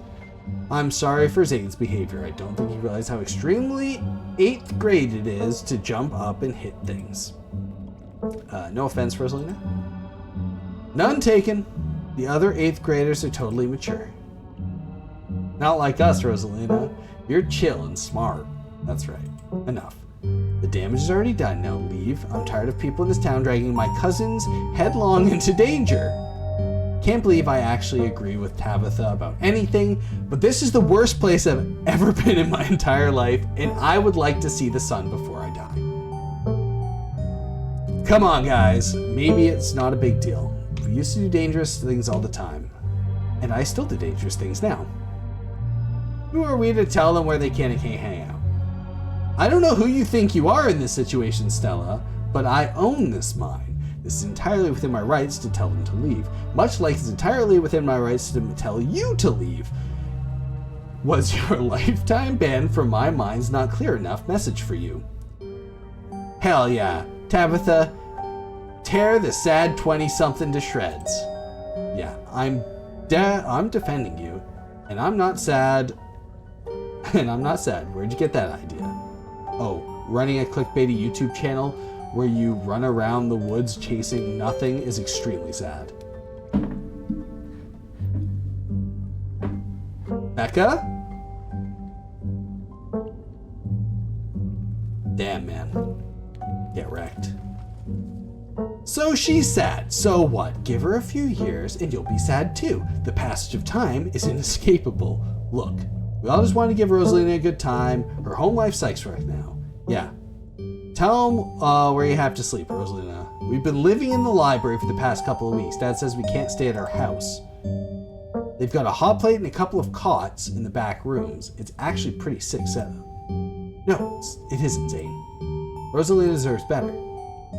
I'm sorry for Zane's behavior. I don't think he realized how extremely 8th grade it is to jump up and hit things. No offense, Rosalina. None taken. The other 8th graders are totally mature. Not like us, Rosalina. You're chill and smart. That's right. Enough. The damage is already done. Now leave. I'm tired of people in this town dragging my cousins headlong into danger. Can't believe I actually agree with Tabitha about anything, but this is the worst place I've ever been in my entire life, and I would like to see the sun before I die. Come on, guys. Maybe it's not a big deal. We used to do dangerous things all the time, and I still do dangerous things now. Who are we to tell them where they can and can't hang out? I don't know who you think you are in this situation, Stella, but I own this mine. This is entirely within my rights to tell them to leave, much like it's entirely within my rights to tell you to leave. Was your lifetime ban from my mind's not clear enough message for you? Hell yeah. Tabitha, tear the sad 20-something to shreds. Yeah, I'm defending you, and I'm not sad. And I'm not sad. Where'd you get that idea? Oh, running a clickbaity YouTube channel where you run around the woods chasing nothing is extremely sad. Becca? Damn, man. Get wrecked. So she's sad. So what? Give her a few years and you'll be sad too. The passage of time is inescapable. Look, we all just want to give Rosalina a good time. Her home life sucks right now. Yeah. Tell them where you have to sleep, Rosalina. We've been living in the library for the past couple of weeks. Dad says we can't stay at our house. They've got a hot plate and a couple of cots in the back rooms. It's actually pretty sick setup. No, it isn't, Zane. Rosalina deserves better.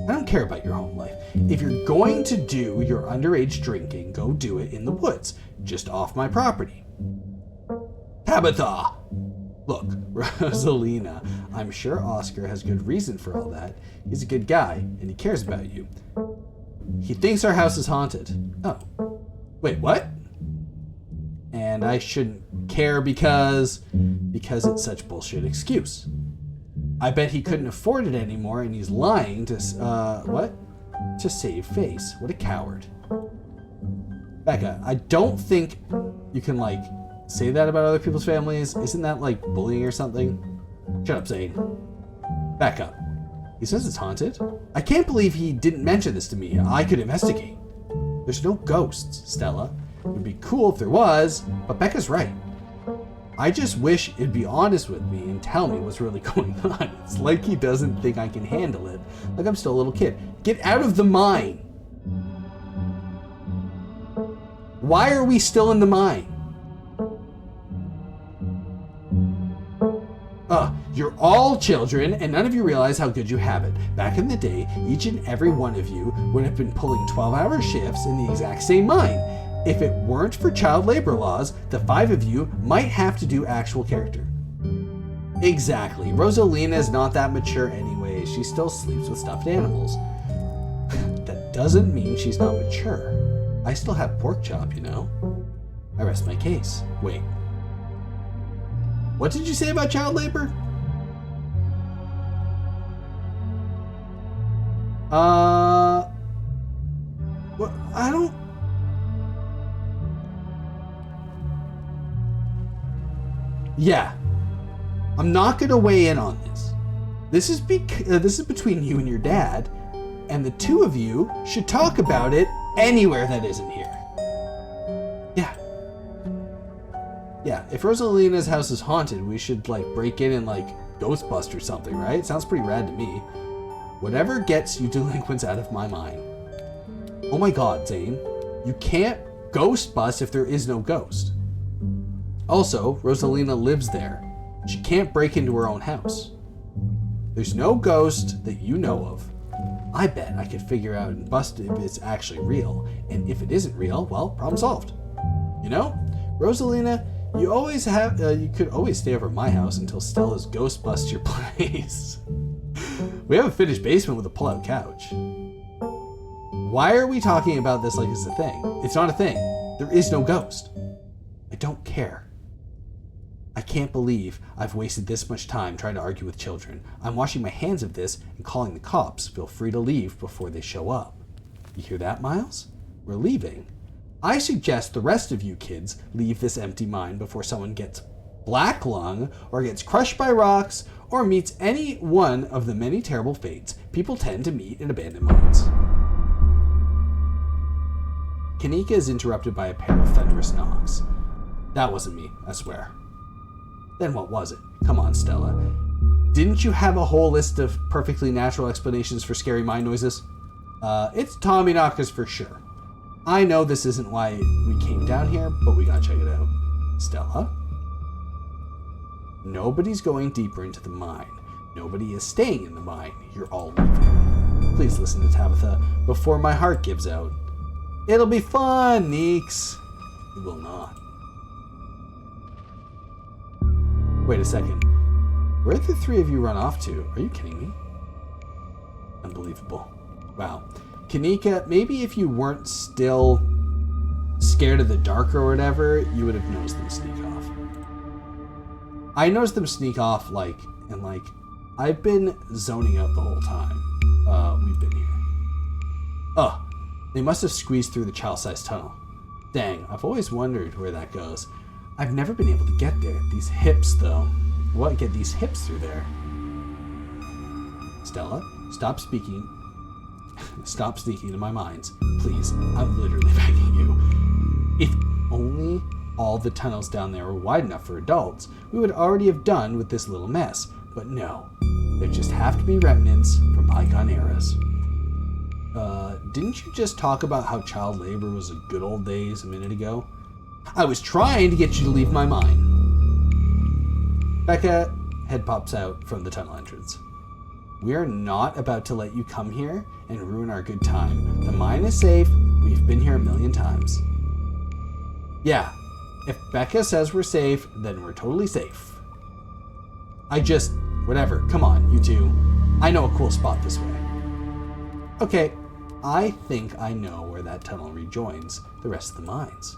I don't care about your home life. If you're going to do your underage drinking, go do it in the woods, just off my property. Tabitha! Look, Rosalina, I'm sure Oscar has good reason for all that. He's a good guy, and he cares about you. He thinks our house is haunted. Oh. Wait, what? And I shouldn't care because it's such bullshit excuse. I bet he couldn't afford it anymore, and he's lying to, what? To save face. What a coward. Becca, I don't think you can, like, say that about other people's families. Isn't that like bullying or something? Shut up, Zane. Back up. He says it's haunted? I can't believe he didn't mention this to me. I could investigate. There's no ghosts, Stella. It would be cool if there was, but Becca's right. I just wish he'd be honest with me and tell me what's really going on. It's like he doesn't think I can handle it. Like I'm still a little kid. Get out of the mine! Why are we still in the mine? You're all children, and none of you realize how good you have it. Back in the day, each and every one of you would have been pulling 12-hour shifts in the exact same mine. If it weren't for child labor laws, the 5 of you might have to do actual character. Exactly. Rosalina is not that mature anyway. She still sleeps with stuffed animals. That doesn't mean she's not mature. I still have pork chop, you know? I rest my case. Wait. What did you say about child labor? What? I don't... Yeah. I'm not gonna weigh in on this. This is between you and your dad, and the 2 of you should talk about it anywhere that isn't here. Yeah. Yeah, if Rosalina's house is haunted, we should, like, break in and, like, Ghostbust or something, right? Sounds pretty rad to me. Whatever gets you delinquents out of my mind. Oh my god, Zane. You can't ghost bus if there is no ghost? Also, Rosalina lives there. She can't break into her own house. There's no ghost that you know of. I bet I could figure out and bust if it's actually real. And if it isn't real, well, problem solved. You know, Rosalina, you could always stay over at my house until Stella's ghost busts your place. We have a finished basement with a pull-out couch. Why are we talking about this like it's a thing? It's not a thing. There is no ghost. I don't care. I can't believe I've wasted this much time trying to argue with children. I'm washing my hands of this and calling the cops. Feel free to leave before they show up. You hear that, Miles? We're leaving. I suggest the rest of you kids leave this empty mine before someone gets black lung or gets crushed by rocks or meets any one of the many terrible fates people tend to meet in abandoned mines. Kanika is interrupted by a pair of thunderous knocks. That wasn't me, I swear. Then what was it? Come on, Stella. Didn't you have a whole list of perfectly natural explanations for scary mine noises? It's Tommy knockers for sure. I know this isn't why we came down here, but we gotta check it out. Stella? Nobody's going deeper into the mine. Nobody is staying in the mine. You're all leaving. Please listen to Tabitha before my heart gives out. It'll be fun, Neeks. It will not. Wait a second. Where did the three of you run off to? Are you kidding me? Unbelievable. Wow. Kanika, maybe if you weren't still scared of the dark or whatever, you would have noticed them sneak off. I noticed them sneak off, I've been zoning out the whole time. We've been here. Oh, they must have squeezed through the child-sized tunnel. Dang, I've always wondered where that goes. I've never been able to get there. These hips, though. What get these hips through there? Stella, stop speaking. Stop sneaking into my minds. Please, I'm literally begging you. If only all the tunnels down there were wide enough for adults, we would already have done with this little mess. But no, there just have to be remnants from bygone eras. Didn't you just talk about how child labor was the good old days a minute ago? I was trying to get you to leave my mind. Becca head pops out from the tunnel entrance. We are not about to let you come here and ruin our good time. The mine is safe. We've been here a million times. Yeah, if Becca says we're safe, then we're totally safe. Whatever, come on, you two. I know a cool spot this way. Okay, I think I know where that tunnel rejoins the rest of the mines.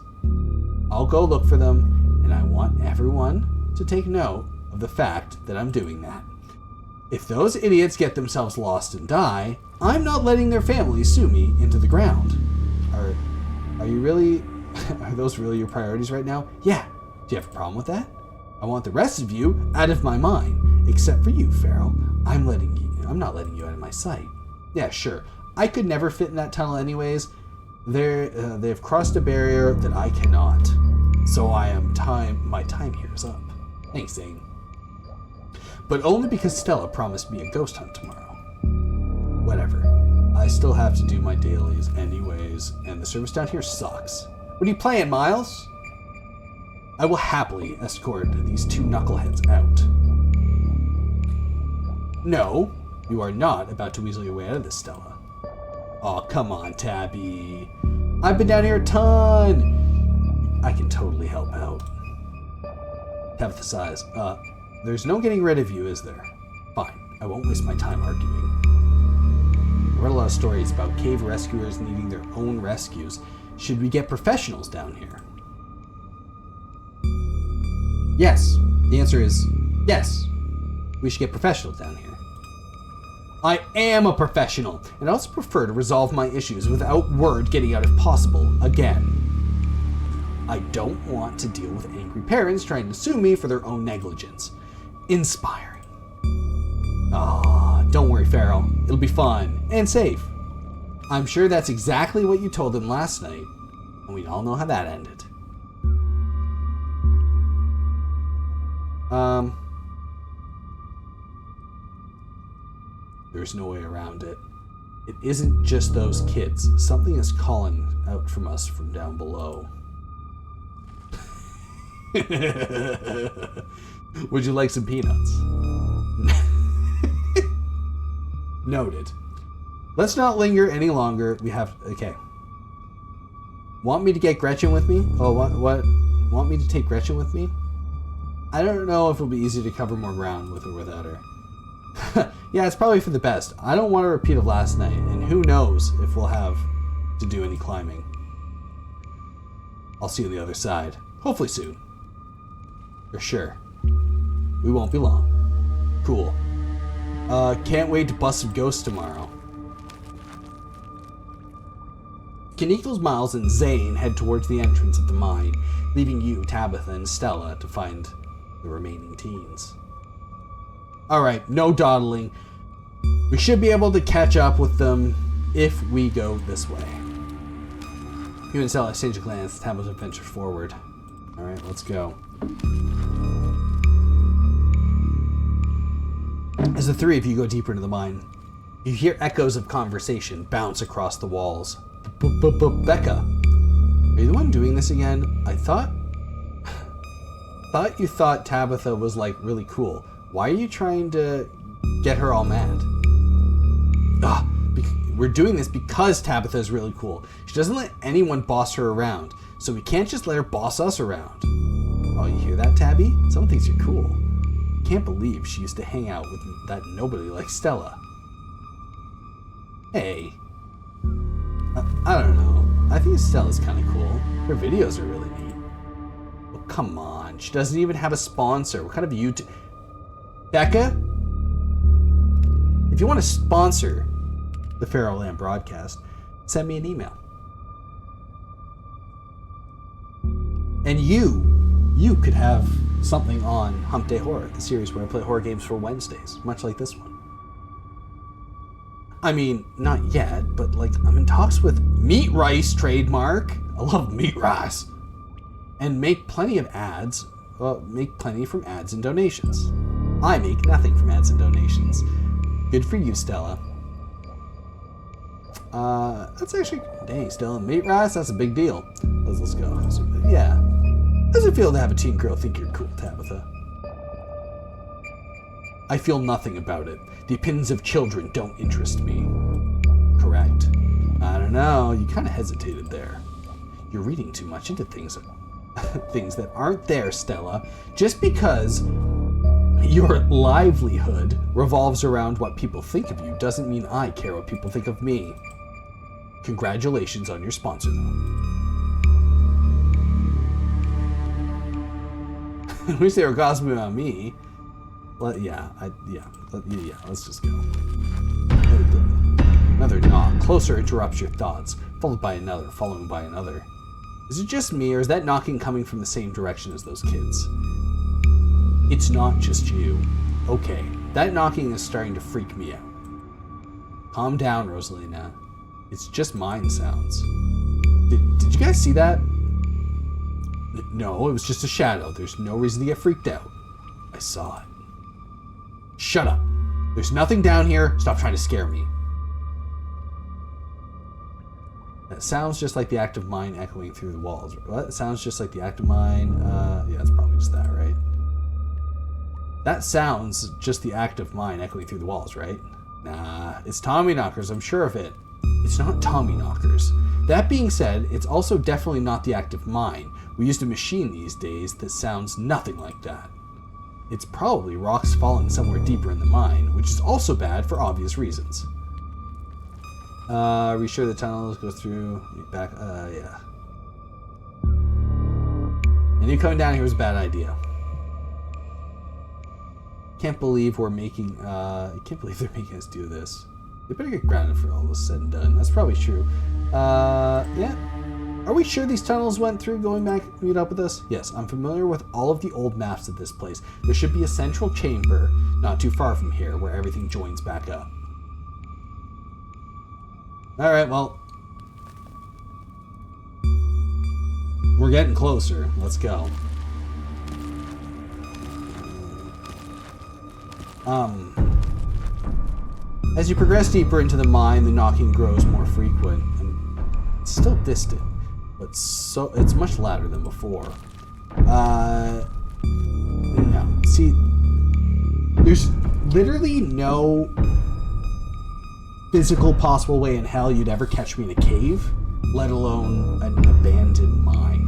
I'll go look for them, and I want everyone to take note of the fact that I'm doing that. If those idiots get themselves lost and die, I'm not letting their families sue me into the ground. Are you really... Are those really your priorities right now? Yeah. Do you have a problem with that? I want the rest of you out of my mind. Except for you, Feral. I'm not letting you out of my sight. Yeah, sure. I could never fit in that tunnel anyways. They've crossed a barrier that I cannot. So my time here is up. Thanks, Zane. But only because Stella promised me a ghost hunt tomorrow. Whatever. I still have to do my dailies anyways, and the service down here sucks. What are you playing, Miles? I will happily escort these two knuckleheads out. No, you are not about to weasel your way out of this, Stella. Aw, come on, Tabby. I've been down here a ton. I can totally help out. Tabitha sighs. There's no getting rid of you, is there? Fine, I won't waste my time arguing. I read a lot of stories about cave rescuers needing their own rescues. Should we get professionals down here? Yes. The answer is yes. We should get professionals down here. I am a professional, and I also prefer to resolve my issues without word getting out if possible, again. I don't want to deal with angry parents trying to sue me for their own negligence. Inspiring. Don't worry, Feral. It'll be fun and safe. I'm sure that's exactly what you told them last night, and we all know how that ended. There's no way around it. It isn't just those kids. Something is calling out from us from down below. Would you like some peanuts? Noted. Let's not linger any longer. We have... Okay. Want me to get Gretchen with me? Oh, what? Want me to take Gretchen with me? I don't know if it'll be easy to cover more ground with or without her. Yeah, it's probably for the best. I don't want a repeat of last night, and who knows if we'll have to do any climbing. I'll see you on the other side. Hopefully soon. For sure. We won't be long. Cool. Can't wait to bust some ghosts tomorrow. Kninkles, Miles, and Zane head towards the entrance of the mine, leaving you, Tabitha, and Stella to find the remaining teens. Alright, no dawdling. We should be able to catch up with them if we go this way. You and Stella exchange a glance. Tabitha ventures forward. Alright, let's go. As the three of you go deeper into the mine, you hear echoes of conversation bounce across the walls. Becca, are you the one doing this again? I thought you thought Tabitha was like really cool. Why are you trying to get her all mad? We're doing this because Tabitha is really cool. She doesn't let anyone boss her around, so we can't just let her boss us around. Oh, you hear that, Tabby? Someone thinks you're cool. Can't believe she used to hang out with that nobody like Stella. Hey. I don't know. I think Stella's kind of cool. Her videos are really neat. Oh, come on. She doesn't even have a sponsor. What kind of YouTube... Becca? If you want to sponsor the FeralLam broadcast, send me an email. And you could have something on Humpday Horror, the series where I play horror games for Wednesdays, much like this one. I mean, not yet, but like I'm in talks with Meat Rice trademark. I love Meat Rice. And make plenty of ads. Well, make plenty from ads and donations. I make nothing from ads and donations. Good for you, Stella. That's actually, dang, Stella, Meat Rice, that's a big deal. Let's go. So, yeah. How does it feel to have a teen girl think you're cool, Tabitha? I feel nothing about it. The opinions of children don't interest me. Correct. I don't know, you kind of hesitated there. You're reading too much into things that aren't there, Stella. Just because your livelihood revolves around what people think of you doesn't mean I care what people think of me. Congratulations on your sponsor, though. I wish they were gossiping about me. Well, yeah, let's just go. Another knock. Closer interrupts your thoughts, followed by another, following by another. Is it just me, or is that knocking coming from the same direction as those kids? It's not just you. Okay, that knocking is starting to freak me out. Calm down, Rosalina. It's just mine sounds. Did you guys see that? No, it was just a shadow. There's no reason to get freaked out. I saw it. Shut up. There's nothing down here. Stop trying to scare me. That sounds just like the active mine echoing through the walls. What? It sounds just like the active mine. Yeah, it's probably just that, right? That sounds just the active mine echoing through the walls, right? Nah, it's Tommyknockers. I'm sure of it. It's not Tommyknockers. That being said, it's also definitely not the active mine. We used a machine these days that sounds nothing like that. It's probably rocks falling somewhere deeper in the mine, which is also bad for obvious reasons. Are we sure the tunnels go through back? Yeah. And you coming down here was a bad idea. Can't believe we're making, can't believe they're making us do this. They better get grounded for all this said and done. That's probably true. Yeah. Are we sure these tunnels went through going back to meet up with us? Yes, I'm familiar with all of the old maps of this place. There should be a central chamber not too far from here where everything joins back up. Alright, well. We're getting closer. Let's go. As you progress deeper into the mine, the knocking grows more frequent, and it's still distant, but it's much louder than before. No. See, there's literally no physical possible way in hell you'd ever catch me in a cave, let alone an abandoned mine.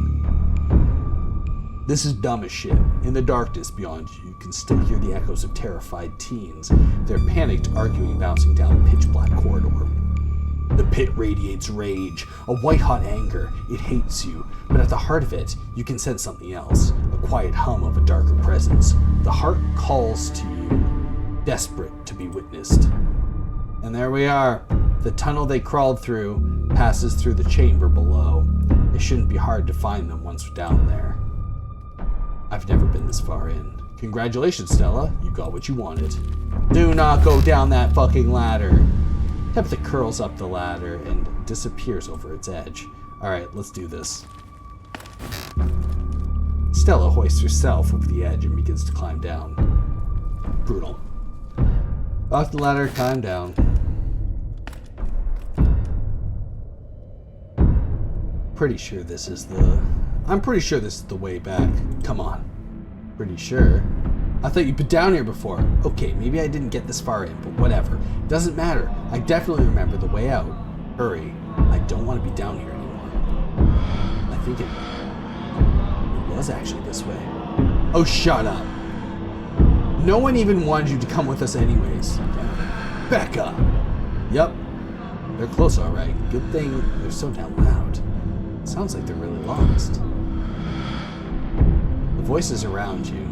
This is dumb as shit. In the darkness beyond you can still hear the echoes of terrified teens, their panicked arguing bouncing down the pitch-black corridor. The pit radiates rage, a white-hot anger. It hates you, but at the heart of it, you can sense something else, a quiet hum of a darker presence. The heart calls to you, desperate to be witnessed. And there we are. The tunnel they crawled through passes through the chamber below. It shouldn't be hard to find them once we're down there. I've never been this far in. Congratulations, Stella. You got what you wanted. Do not go down that fucking ladder. Tabitha curls up the ladder and disappears over its edge. Alright, let's do this. Stella hoists herself over the edge and begins to climb down. Brutal. Off the ladder, climb down. I'm pretty sure this is the way back. Come on. Pretty sure. I thought you'd been down here before. Okay, maybe I didn't get this far in, but whatever. Doesn't matter. I definitely remember the way out. Hurry. I don't want to be down here anymore. I think it was actually this way. Oh, shut up. No one even wanted you to come with us anyways. Becca! Yep. They're close, alright. Good thing they're so damn loud. Sounds like they're really lost. The voices around you,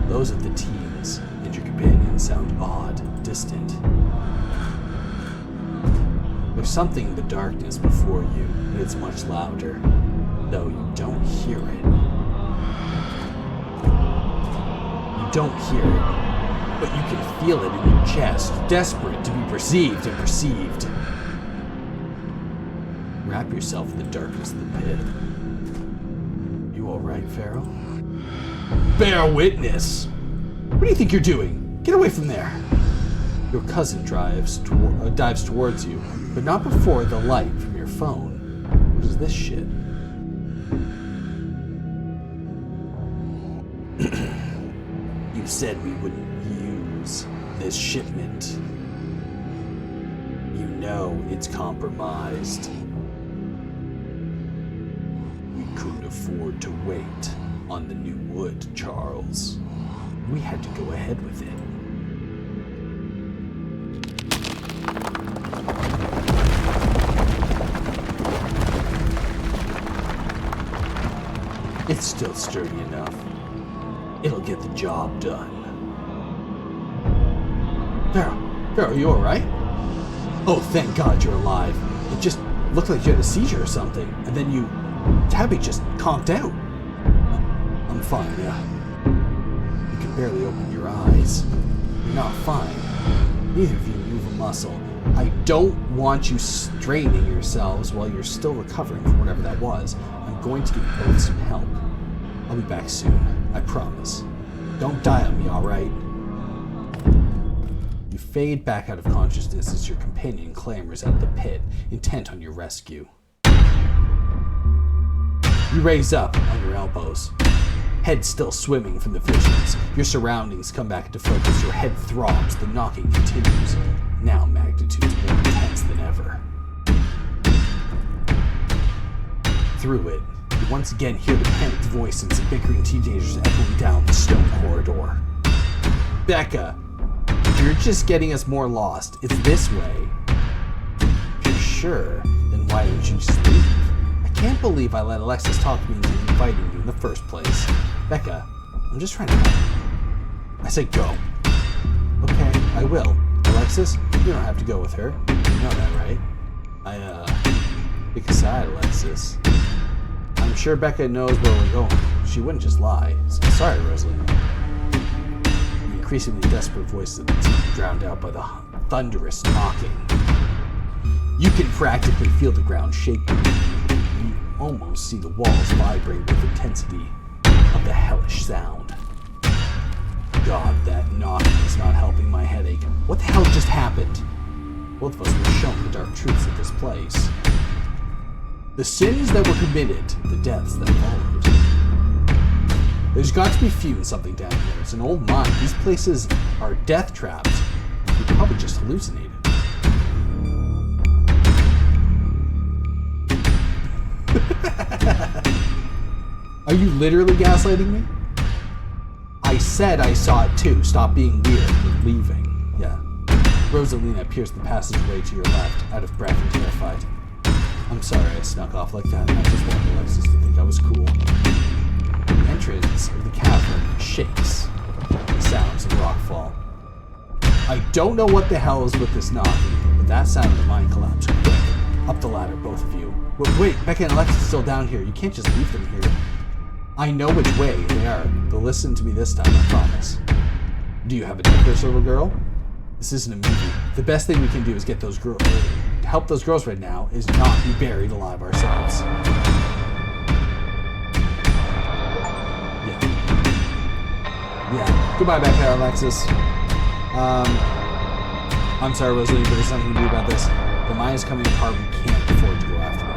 those of the teens and your companions, sound odd, distant. There's something in the darkness before you, and it's much louder, though you don't hear it. You don't hear it, but you can feel it in your chest, desperate to be perceived and perceived. Wrap yourself in the darkness of the pit. You alright, Feral? Bear witness! What do you think you're doing? Get away from there! Your cousin dives towards you, but not before the light from your phone. What is this shit? You said we wouldn't use this shipment. You know it's compromised. We couldn't afford to wait on the new wood, Charles. We had to go ahead with it. It's still sturdy enough. It'll get the job done. Feral, you alright? Oh, thank God you're alive. It just looked like you had a seizure or something, and then Tabby just conked out. I'm fine, yeah. You can barely open your eyes. You're not fine. Neither of you move a muscle. I don't want you straining yourselves while you're still recovering from whatever that was. I'm going to give you both some help. I'll be back soon. I promise. Don't die on me, alright? You fade back out of consciousness as your companion clambers out of the pit, intent on your rescue. You raise up on your elbows, head still swimming from the visions. Your surroundings come back into focus. Your head throbs. The knocking continues, now magnitudes more intense than ever. Through it, you once again hear the panicked voices of bickering teenagers echoing down the stone corridor. Becca, if you're just getting us more lost, it's this way. If you're sure, then why don't you just leave? I can't believe I let Alexis talk me into inviting you in the first place. Becca, I'm just trying to help. I say go. Okay, I will. Alexis, you don't have to go with her. You know that, right? Pick a side, Alexis. I'm sure Becca knows where we're going. She wouldn't just lie. Sorry, Rosalind. The increasingly desperate voices of the team drowned out by the thunderous knocking. You can practically feel the ground shaking. You almost see the walls vibrate with the intensity of the hellish sound. God, that knocking is not helping my headache. What the hell just happened? both of us were shown the dark truths of this place. The sins that were committed, the deaths that followed. There's got to be few and something down here. It's an old mine. These places are death traps. We probably just hallucinated. Are you literally gaslighting me? I said I saw it too. Stop being weird. We're leaving. Yeah. Rosalina pierced the passageway to your left, out of breath and terrified. I'm sorry I snuck off like that. I just wanted Alexis to think I was cool. The entrance of the cavern shakes. The sounds of rockfall. I don't know what the hell is with this knocking, but that sounded a mine collapse. Quick. Up the ladder, both of you. Wait, Becca and Alexis are still down here. You can't just leave them here. I know which way they are. They'll listen to me this time, I promise. Do you have a necklace, little girl? This isn't a movie. The best thing we can do is get those girls. To help those girls right now is not be buried alive ourselves. Yeah. Goodbye, Becca and Alexis. I'm sorry, Rosalie, but there's nothing you can do about this. The mine is coming apart. We can't afford to go after it.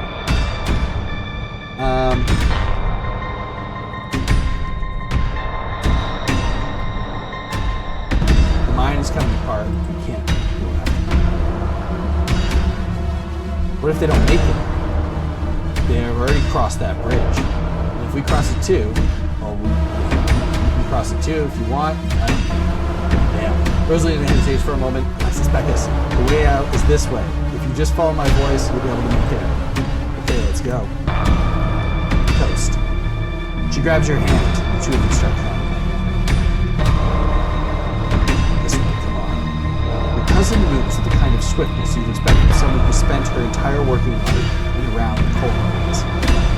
The mine is coming apart. We can't go after it. What if they don't make it? They have already crossed that bridge. And if we cross it too, well, we can cross it too if you want. Damn. Rosalina hesitates for a moment. Alexis, Becca's. The way out is this way. If you just follow my voice, you'll be able to make it out. Okay, let's go. Toast. She grabs your hand. The two of you start climbing. This way, come on. Your cousin moves with the kind of swiftness you'd expect from someone who spent her entire working life in and around the coal mines.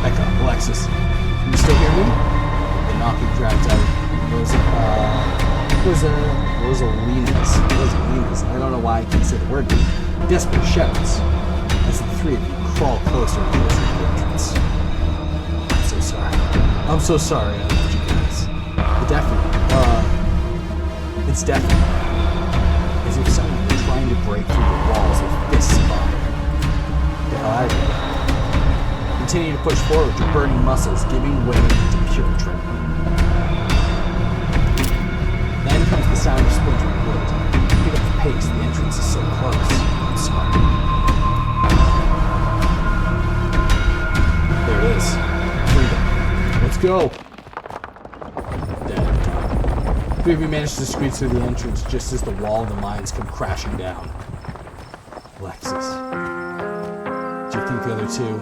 Becca, Alexis, can you still hear me? The knocking drags out. Rosalina's. I don't know why I can't say the word. Desperate shouts as the three of you crawl closer and closer to the entrance. I'm so sorry. I'm so sorry I left you guys. It's deafening. As if someone were trying to break through the walls with fists of fire. Get the hell out of here. Continue to push forward, your burning muscles giving way to pure adrenaline. Then comes the sound of splintering wood. Pick up the pace, the entrance is so close. I'm sorry. There it is. Freedom. Let's go. Dead. Three of you managed to squeeze through the entrance just as the wall of the mines come crashing down. Alexis. Do you think the other two,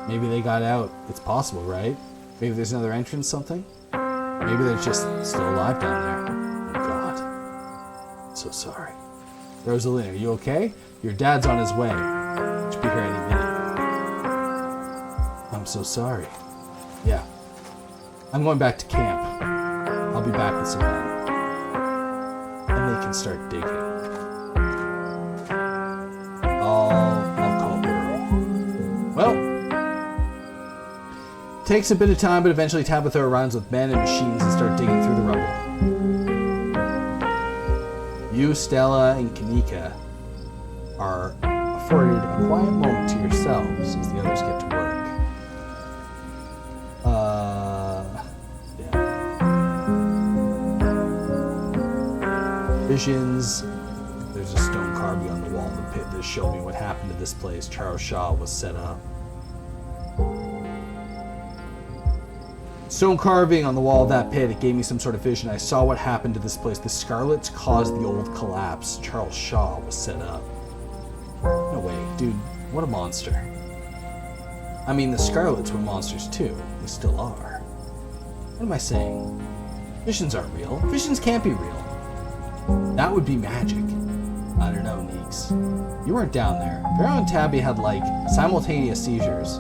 maybe they got out? It's possible, right? Maybe there's another entrance, something? Maybe they're just still alive down there. Oh God. I'm so sorry. Rosalina, are you okay? Your dad's on his way. Should be here any minute. I'm so sorry. Yeah. I'm going back to camp. I'll be back with some men. And they can start digging. I'll call Earl. Well, takes a bit of time, but eventually Tabitha arrives with men and machines and start digging through the rubble. You, Stella, and Kanika are afforded a quiet moment to yourselves as the others get to work. Yeah. Visions. There's a stone carving on the wall of the pit that showed me what happened to this place Charles Shaw was set up. Stone carving on the wall of that pit, it gave me some sort of vision. I saw what happened to this place. The Scarlets caused the old collapse. Charles Shaw was set up. No way, dude, what a monster. I mean, the Scarlets were monsters too. They still are. What am I saying? Visions aren't real. Visions can't be real. That would be magic. I don't know, Neeks. You weren't down there. Farrell and Tabby had, like, simultaneous seizures.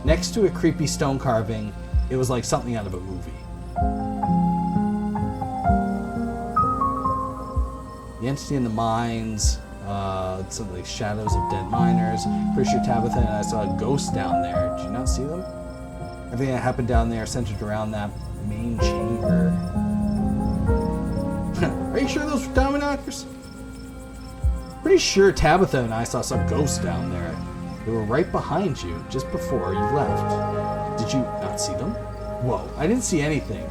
Next to a creepy stone carving, it was like something out of a movie. The entity in the mines, some like shadows of dead miners. Pretty sure Tabitha and I saw a ghost down there. Did you not see them? Everything that happened down there centered around that main chamber. Are you sure those were diamond knockers? Pretty sure Tabitha and I saw some ghosts down there. They were right behind you just before you left. Did you not see them? Whoa, I didn't see anything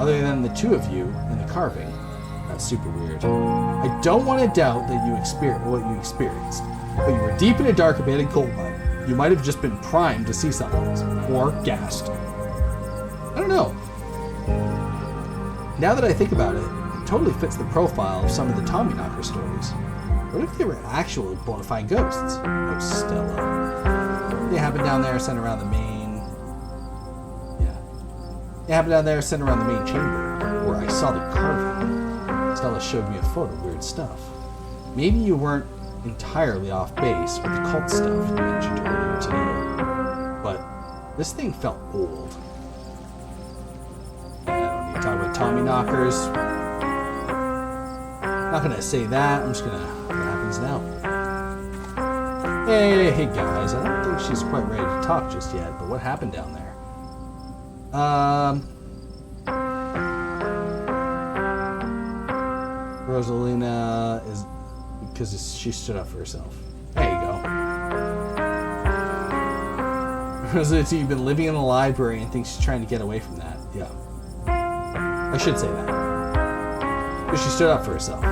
other than the two of you and the carving. That's super weird. I don't want to doubt that you experienced what you experienced, but you were deep in a dark abandoned coal mine. You might have just been primed to see something, or gassed. I don't know. Now that I think about it, it totally fits the profile of some of the Tommyknocker stories. What if they were actual bona fide ghosts? Oh, Stella. They happened down there, sent around the main... Yeah. They happened down there, sent around the main chamber, where I saw the carving. Stella showed me a photo of weird stuff. Maybe you weren't entirely off base with the cult stuff you mentioned earlier today. But this thing felt old. I don't need to talk about Tommyknockers. Not gonna say that, I'm just gonna... What happens now? Hey guys, I don't think she's quite ready to talk just yet, but what happened down there? Rosalina is... because she stood up for herself. There you go. Rosalina, you've been living in a library and thinks she's trying to get away from that. Yeah. I should say that. But she stood up for herself.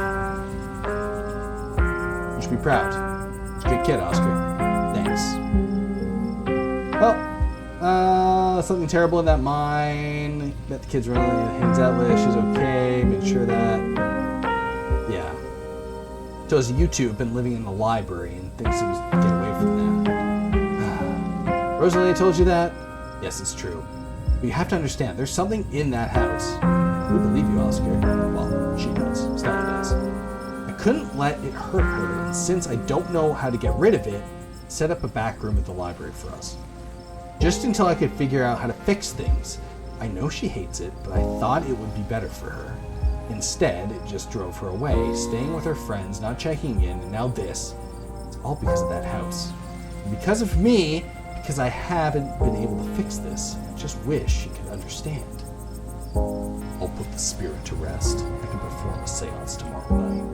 You should be proud. It's a good kid, Oscar. Thanks. Well, something terrible in that mine. Bet the kid's running hands out with. She's okay. Make sure that... Yeah. So as you two have been living in the library and thinks it was to get away from that. Rosalie told you that? Yes, it's true. But you have to understand, there's something in that house. We believe you, Oscar. Well, she does. Stella does. I couldn't let it hurt her, and since I don't know how to get rid of it, set up a back room at the library for us. Just until I could figure out how to fix things. I know she hates it, but I thought it would be better for her. Instead, it just drove her away, staying with her friends, not checking in, and now this. It's all because of that house. And because of me, because I haven't been able to fix this. I just wish she could understand. I'll put the spirit to rest. I can perform a seance tomorrow night.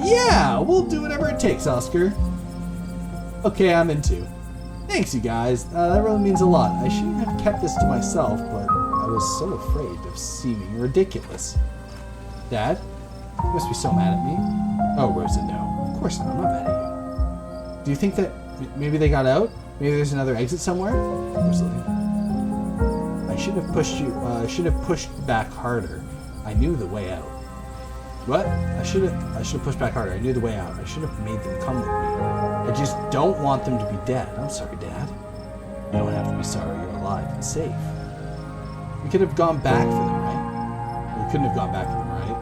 Yeah, we'll do whatever it takes, Oscar. Okay, I'm into. Thanks, you guys. That really means a lot. I shouldn't have kept this to myself, but I was so afraid of seeming ridiculous. Dad? You must be so mad at me. Oh, Rosa, no. Of course not. I'm not mad at you. Do you think that maybe they got out? Maybe there's another exit somewhere? Rosalie. I should have pushed you. I should have pushed back harder. I knew the way out. What? I should have pushed back harder. I knew the way out. I should have made them come with me. I just don't want them to be dead. I'm sorry, Dad. You don't have to be sorry. You're alive and safe. We could have gone back for them, right? We couldn't have gone back for them, right?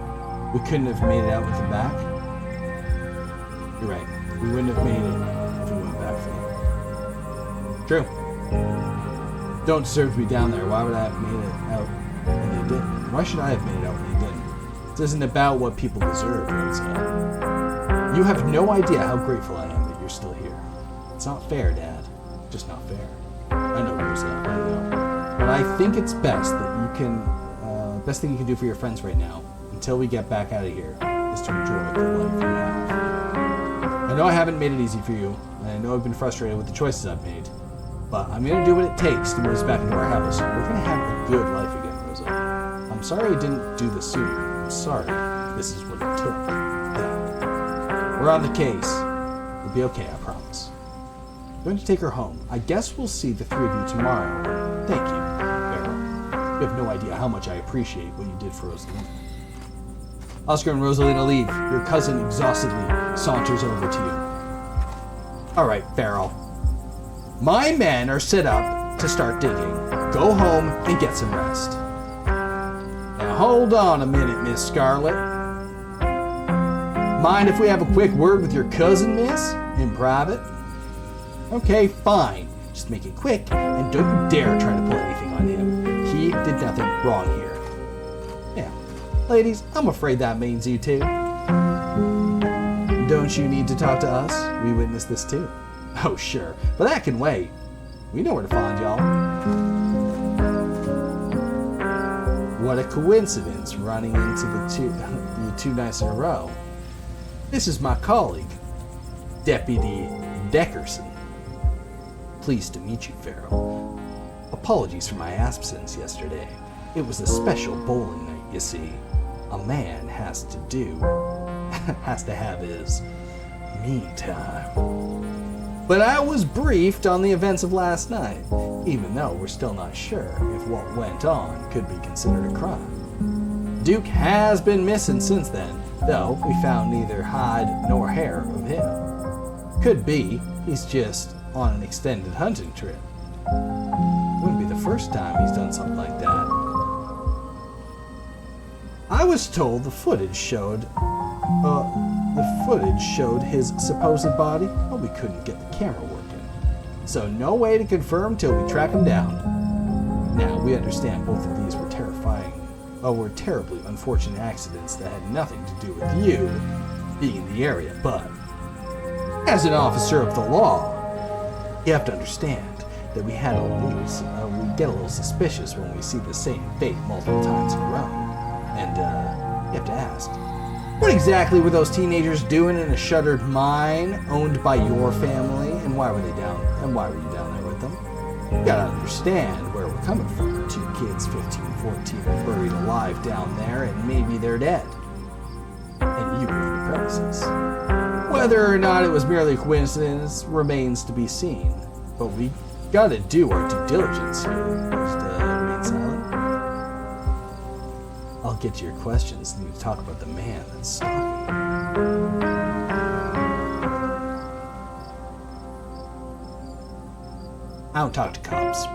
We couldn't have made it out with them back? You're right. We wouldn't have made it if we went back for them. True. Don't deserve to be down there. Why would I have made it out when they didn't? Why should I have made it out when they didn't? This isn't about what people deserve, Rosa. You have no idea how grateful I am that you're still here. It's not fair, Dad. Just not fair. I know, Rosa. I know. But I think it's best that you can... best thing you can do for your friends right now, until we get back out of here, is to enjoy the life you have. I know I haven't made it easy for you, and I know I've been frustrated with the choices I've made, but I'm going to do what it takes to move us back into our house. We're going to have a good life again, Rosa. I'm sorry I didn't do this sooner. I'm sorry. This is what it took. Yeah. We're on the case. We'll be okay, I promise. I'm going to take her home. I guess we'll see the three of you tomorrow. Thank you, Farrell. You have no idea how much I appreciate what you did for Rosalina. Oscar and Rosalina leave. Your cousin exhaustedly saunters over to you. All right, Farrell. My men are set up to start digging. Go home and get some rest. Now hold on a minute, Miss Scarlet. Mind if we have a quick word with your cousin, miss? In private? Okay, fine. Just make it quick, and don't you dare try to pull anything on him. He did nothing wrong here. Yeah. Ladies, I'm afraid that means you too. Don't you need to talk to us? We witnessed this too. Oh, sure. But that can wait. We know where to find y'all. What a coincidence, running into the two nights in a row. This is my colleague, Deputy Deckerson. Pleased to meet you, Feral. Apologies for my absence yesterday. It was a special bowling night, you see. A man has to have his me time. But I was briefed on the events of last night, even though we're still not sure if what went on could be considered a crime. Duke has been missing since then, though we found neither hide nor hair of him. Could be he's just on an extended hunting trip. Wouldn't be the first time he's done something like that. I was told the footage showed his supposed body, but we couldn't get the camera working. So no way to confirm till we track him down. Now, we understand both of these were terribly unfortunate accidents that had nothing to do with you being in the area, but as an officer of the law, you have to understand that we get a little suspicious when we see the same fate multiple times in a row. And you have to ask, what exactly were those teenagers doing in a shuttered mine owned by your family, and why were you down there with them? You gotta understand where we're coming from. 2 kids, 15, 14, buried alive down there, and maybe they're dead. And you were in the premises. Whether or not it was merely a coincidence remains to be seen. But we gotta do our due diligence here. Just remain silent. I'll get to your questions. I need to talk about the man that's stalking you. I don't talk to cops.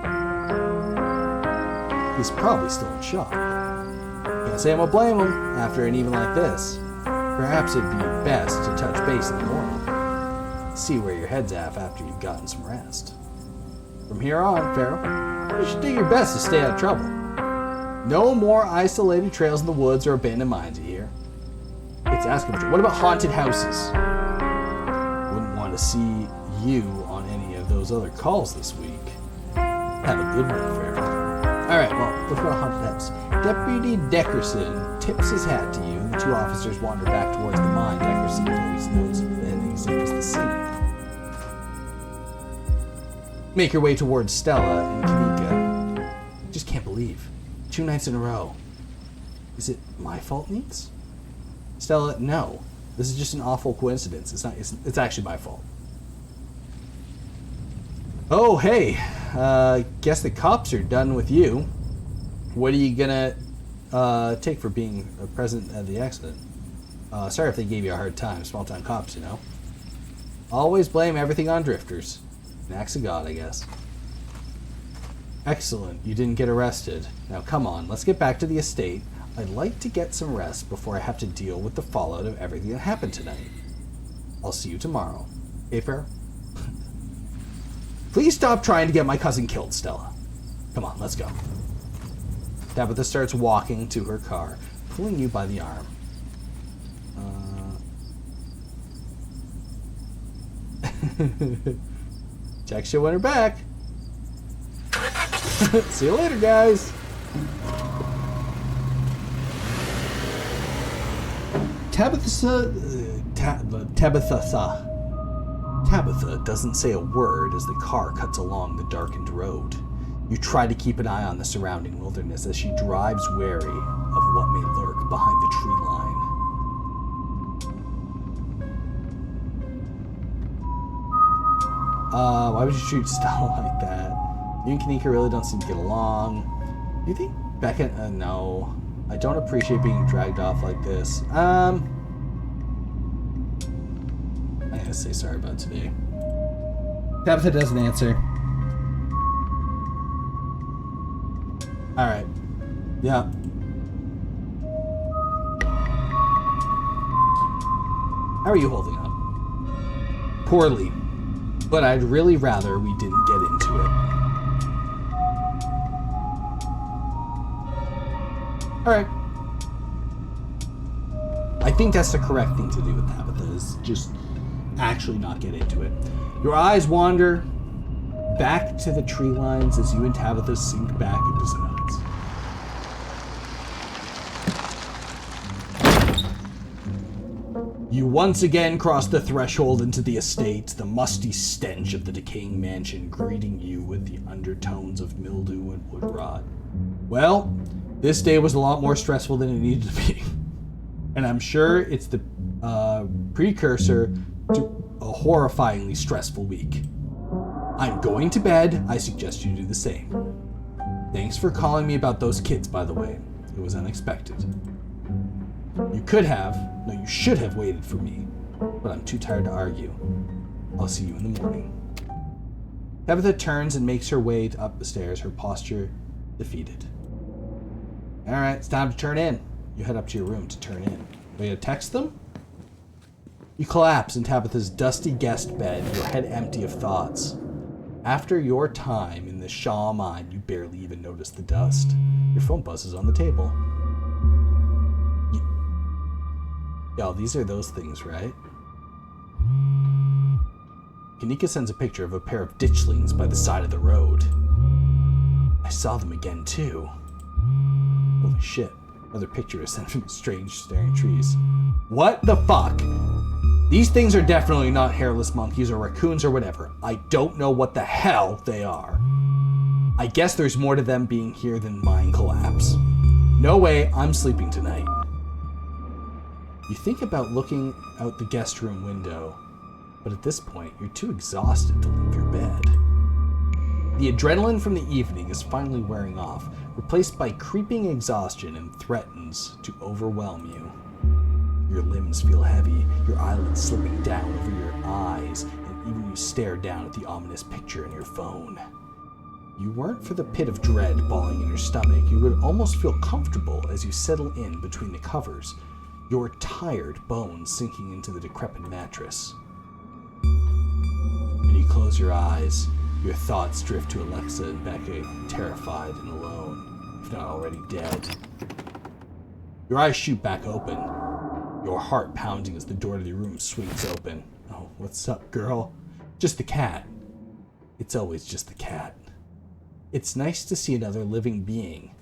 He's probably still in shock. Can't say I won't blame him after an evening like this. Perhaps it'd be best to touch base in the morning. See where your head's at after you've gotten some rest. From here on, Feral, you should do your best to stay out of trouble. No more isolated trails in the woods or abandoned mines, you hear? It's asking for trouble. What about haunted houses? Wouldn't want to see you on any of those other calls this week. Have a good one, Feral. Alright, well, before a haunted house. Deputy Deckerson tips his hat to you, and the 2 officers wander back towards the mine. Deckerson always knows and examines the scene. Make your way towards Stella and Kanika. Just can't believe. 2 nights in a row. Is it my fault, Neeks? Stella, no. This is just an awful coincidence. It's actually my fault. Oh, hey. Guess the cops are done with you. What are you gonna take for being present at the accident? Sorry if they gave you a hard time. Small-time cops, you know. Always blame everything on drifters. An axe of God, I guess. Excellent. You didn't get arrested. Now, come on. Let's get back to the estate. I'd like to get some rest before I have to deal with the fallout of everything that happened tonight. I'll see you tomorrow. Hey, Fair? Please stop trying to get my cousin killed, Stella. Come on, let's go. Tabitha starts walking to her car, pulling you by the arm. Text you when we're back. See you later, guys. Tabitha doesn't say a word as the car cuts along the darkened road. You try to keep an eye on the surrounding wilderness as she drives wary of what may lurk behind the tree line. Why would you treat Stella like that? You and Kanika really don't seem to get along. Do you think Becca... no. I don't appreciate being dragged off like this. I gotta say sorry about today. Tabitha doesn't answer. Alright. Yeah. How are you holding up? Poorly. But I'd really rather we didn't get into it. Alright. I think that's the correct thing to do with Tabitha, is just actually not get into it. Your eyes wander back to the tree lines as you and Tabitha sink back into silence. You once again cross the threshold into the estate, the musty stench of the decaying mansion greeting you with the undertones of mildew and wood rot. Well, this day was a lot more stressful than it needed to be. And I'm sure it's the precursor to a horrifyingly stressful week. I'm going to bed. I suggest you do the same. Thanks for calling me about those kids, by the way. It was unexpected. You should have waited for me, but I'm too tired to argue. I'll see you in the morning. Tabitha turns and makes her way up the stairs, her posture defeated. Alright, it's time to turn in. You head up to your room to turn in. Are you gonna text them? You collapse in Tabitha's dusty guest bed, your head empty of thoughts. After your time in the Shaw mine, you barely even notice the dust. Your phone buzzes on the table. Yo, these are those things, right? Kanika sends a picture of a pair of ditchlings by the side of the road. I saw them again, too. Holy shit. Another picture is sent from strange staring trees. What the fuck? These things are definitely not hairless monkeys or raccoons or whatever. I don't know what the hell they are. I guess there's more to them being here than mine collapse. No way, I'm sleeping tonight. You think about looking out the guest room window, but at this point, you're too exhausted to leave your bed. The adrenaline from the evening is finally wearing off, replaced by creeping exhaustion, and threatens to overwhelm you. Your limbs feel heavy, your eyelids slipping down over your eyes, and even you stare down at the ominous picture in your phone. You weren't for the pit of dread balling in your stomach, you would almost feel comfortable as you settle in between the covers, your tired bones sinking into the decrepit mattress. When you close your eyes, your thoughts drift to Alexa and Becca, terrified and alone, if not already dead. Your eyes shoot back open, your heart pounding as the door to the room swings open. Oh, what's up, girl? Just the cat. It's always just the cat. It's nice to see another living being,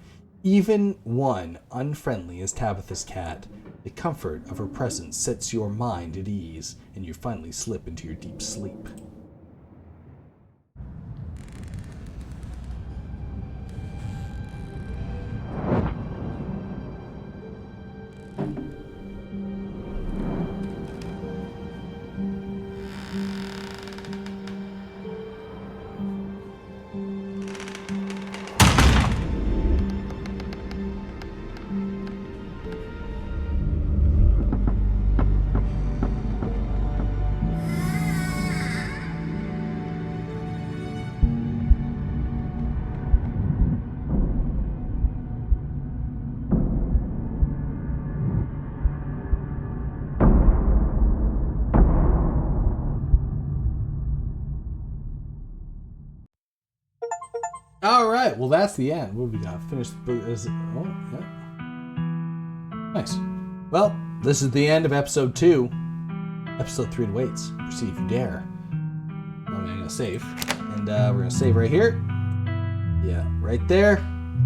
even one unfriendly as Tabitha's cat. The comfort of her presence sets your mind at ease, and you finally slip into your deep sleep. All right, well, that's the end. What have we got? Finished. Oh, yeah. Nice. Well, this is the end of episode 2. Episode 3 awaits. Proceed if you dare. I'm going to save. And we're going to save right here. Yeah, right there.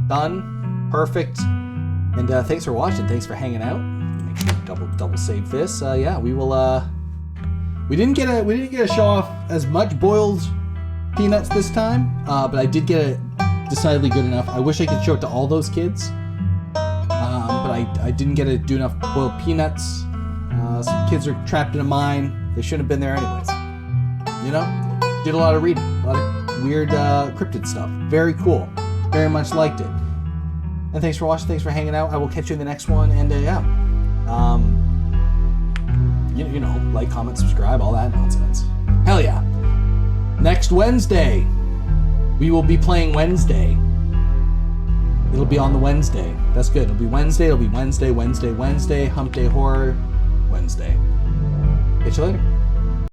Done. Perfect. And thanks for watching. Thanks for hanging out. Make sure to double save this. Yeah, we will. We didn't get a show off as much boiled peanuts this time, but I did get it decidedly good enough. I wish I could show it to all those kids, but I didn't get to do enough boiled peanuts. Some kids are trapped in a mine. They shouldn't have been there anyways. You know? Did a lot of reading. A lot of weird cryptid stuff. Very cool. Very much liked it. And thanks for watching. Thanks for hanging out. I will catch you in the next one. And yeah. You know, like, comment, subscribe, all that nonsense. Hell yeah. Next Wednesday, we will be playing Wednesday. It'll be on the Wednesday. That's good. It'll be Wednesday. Wednesday. Humpday Horror, Wednesday. Catch you later.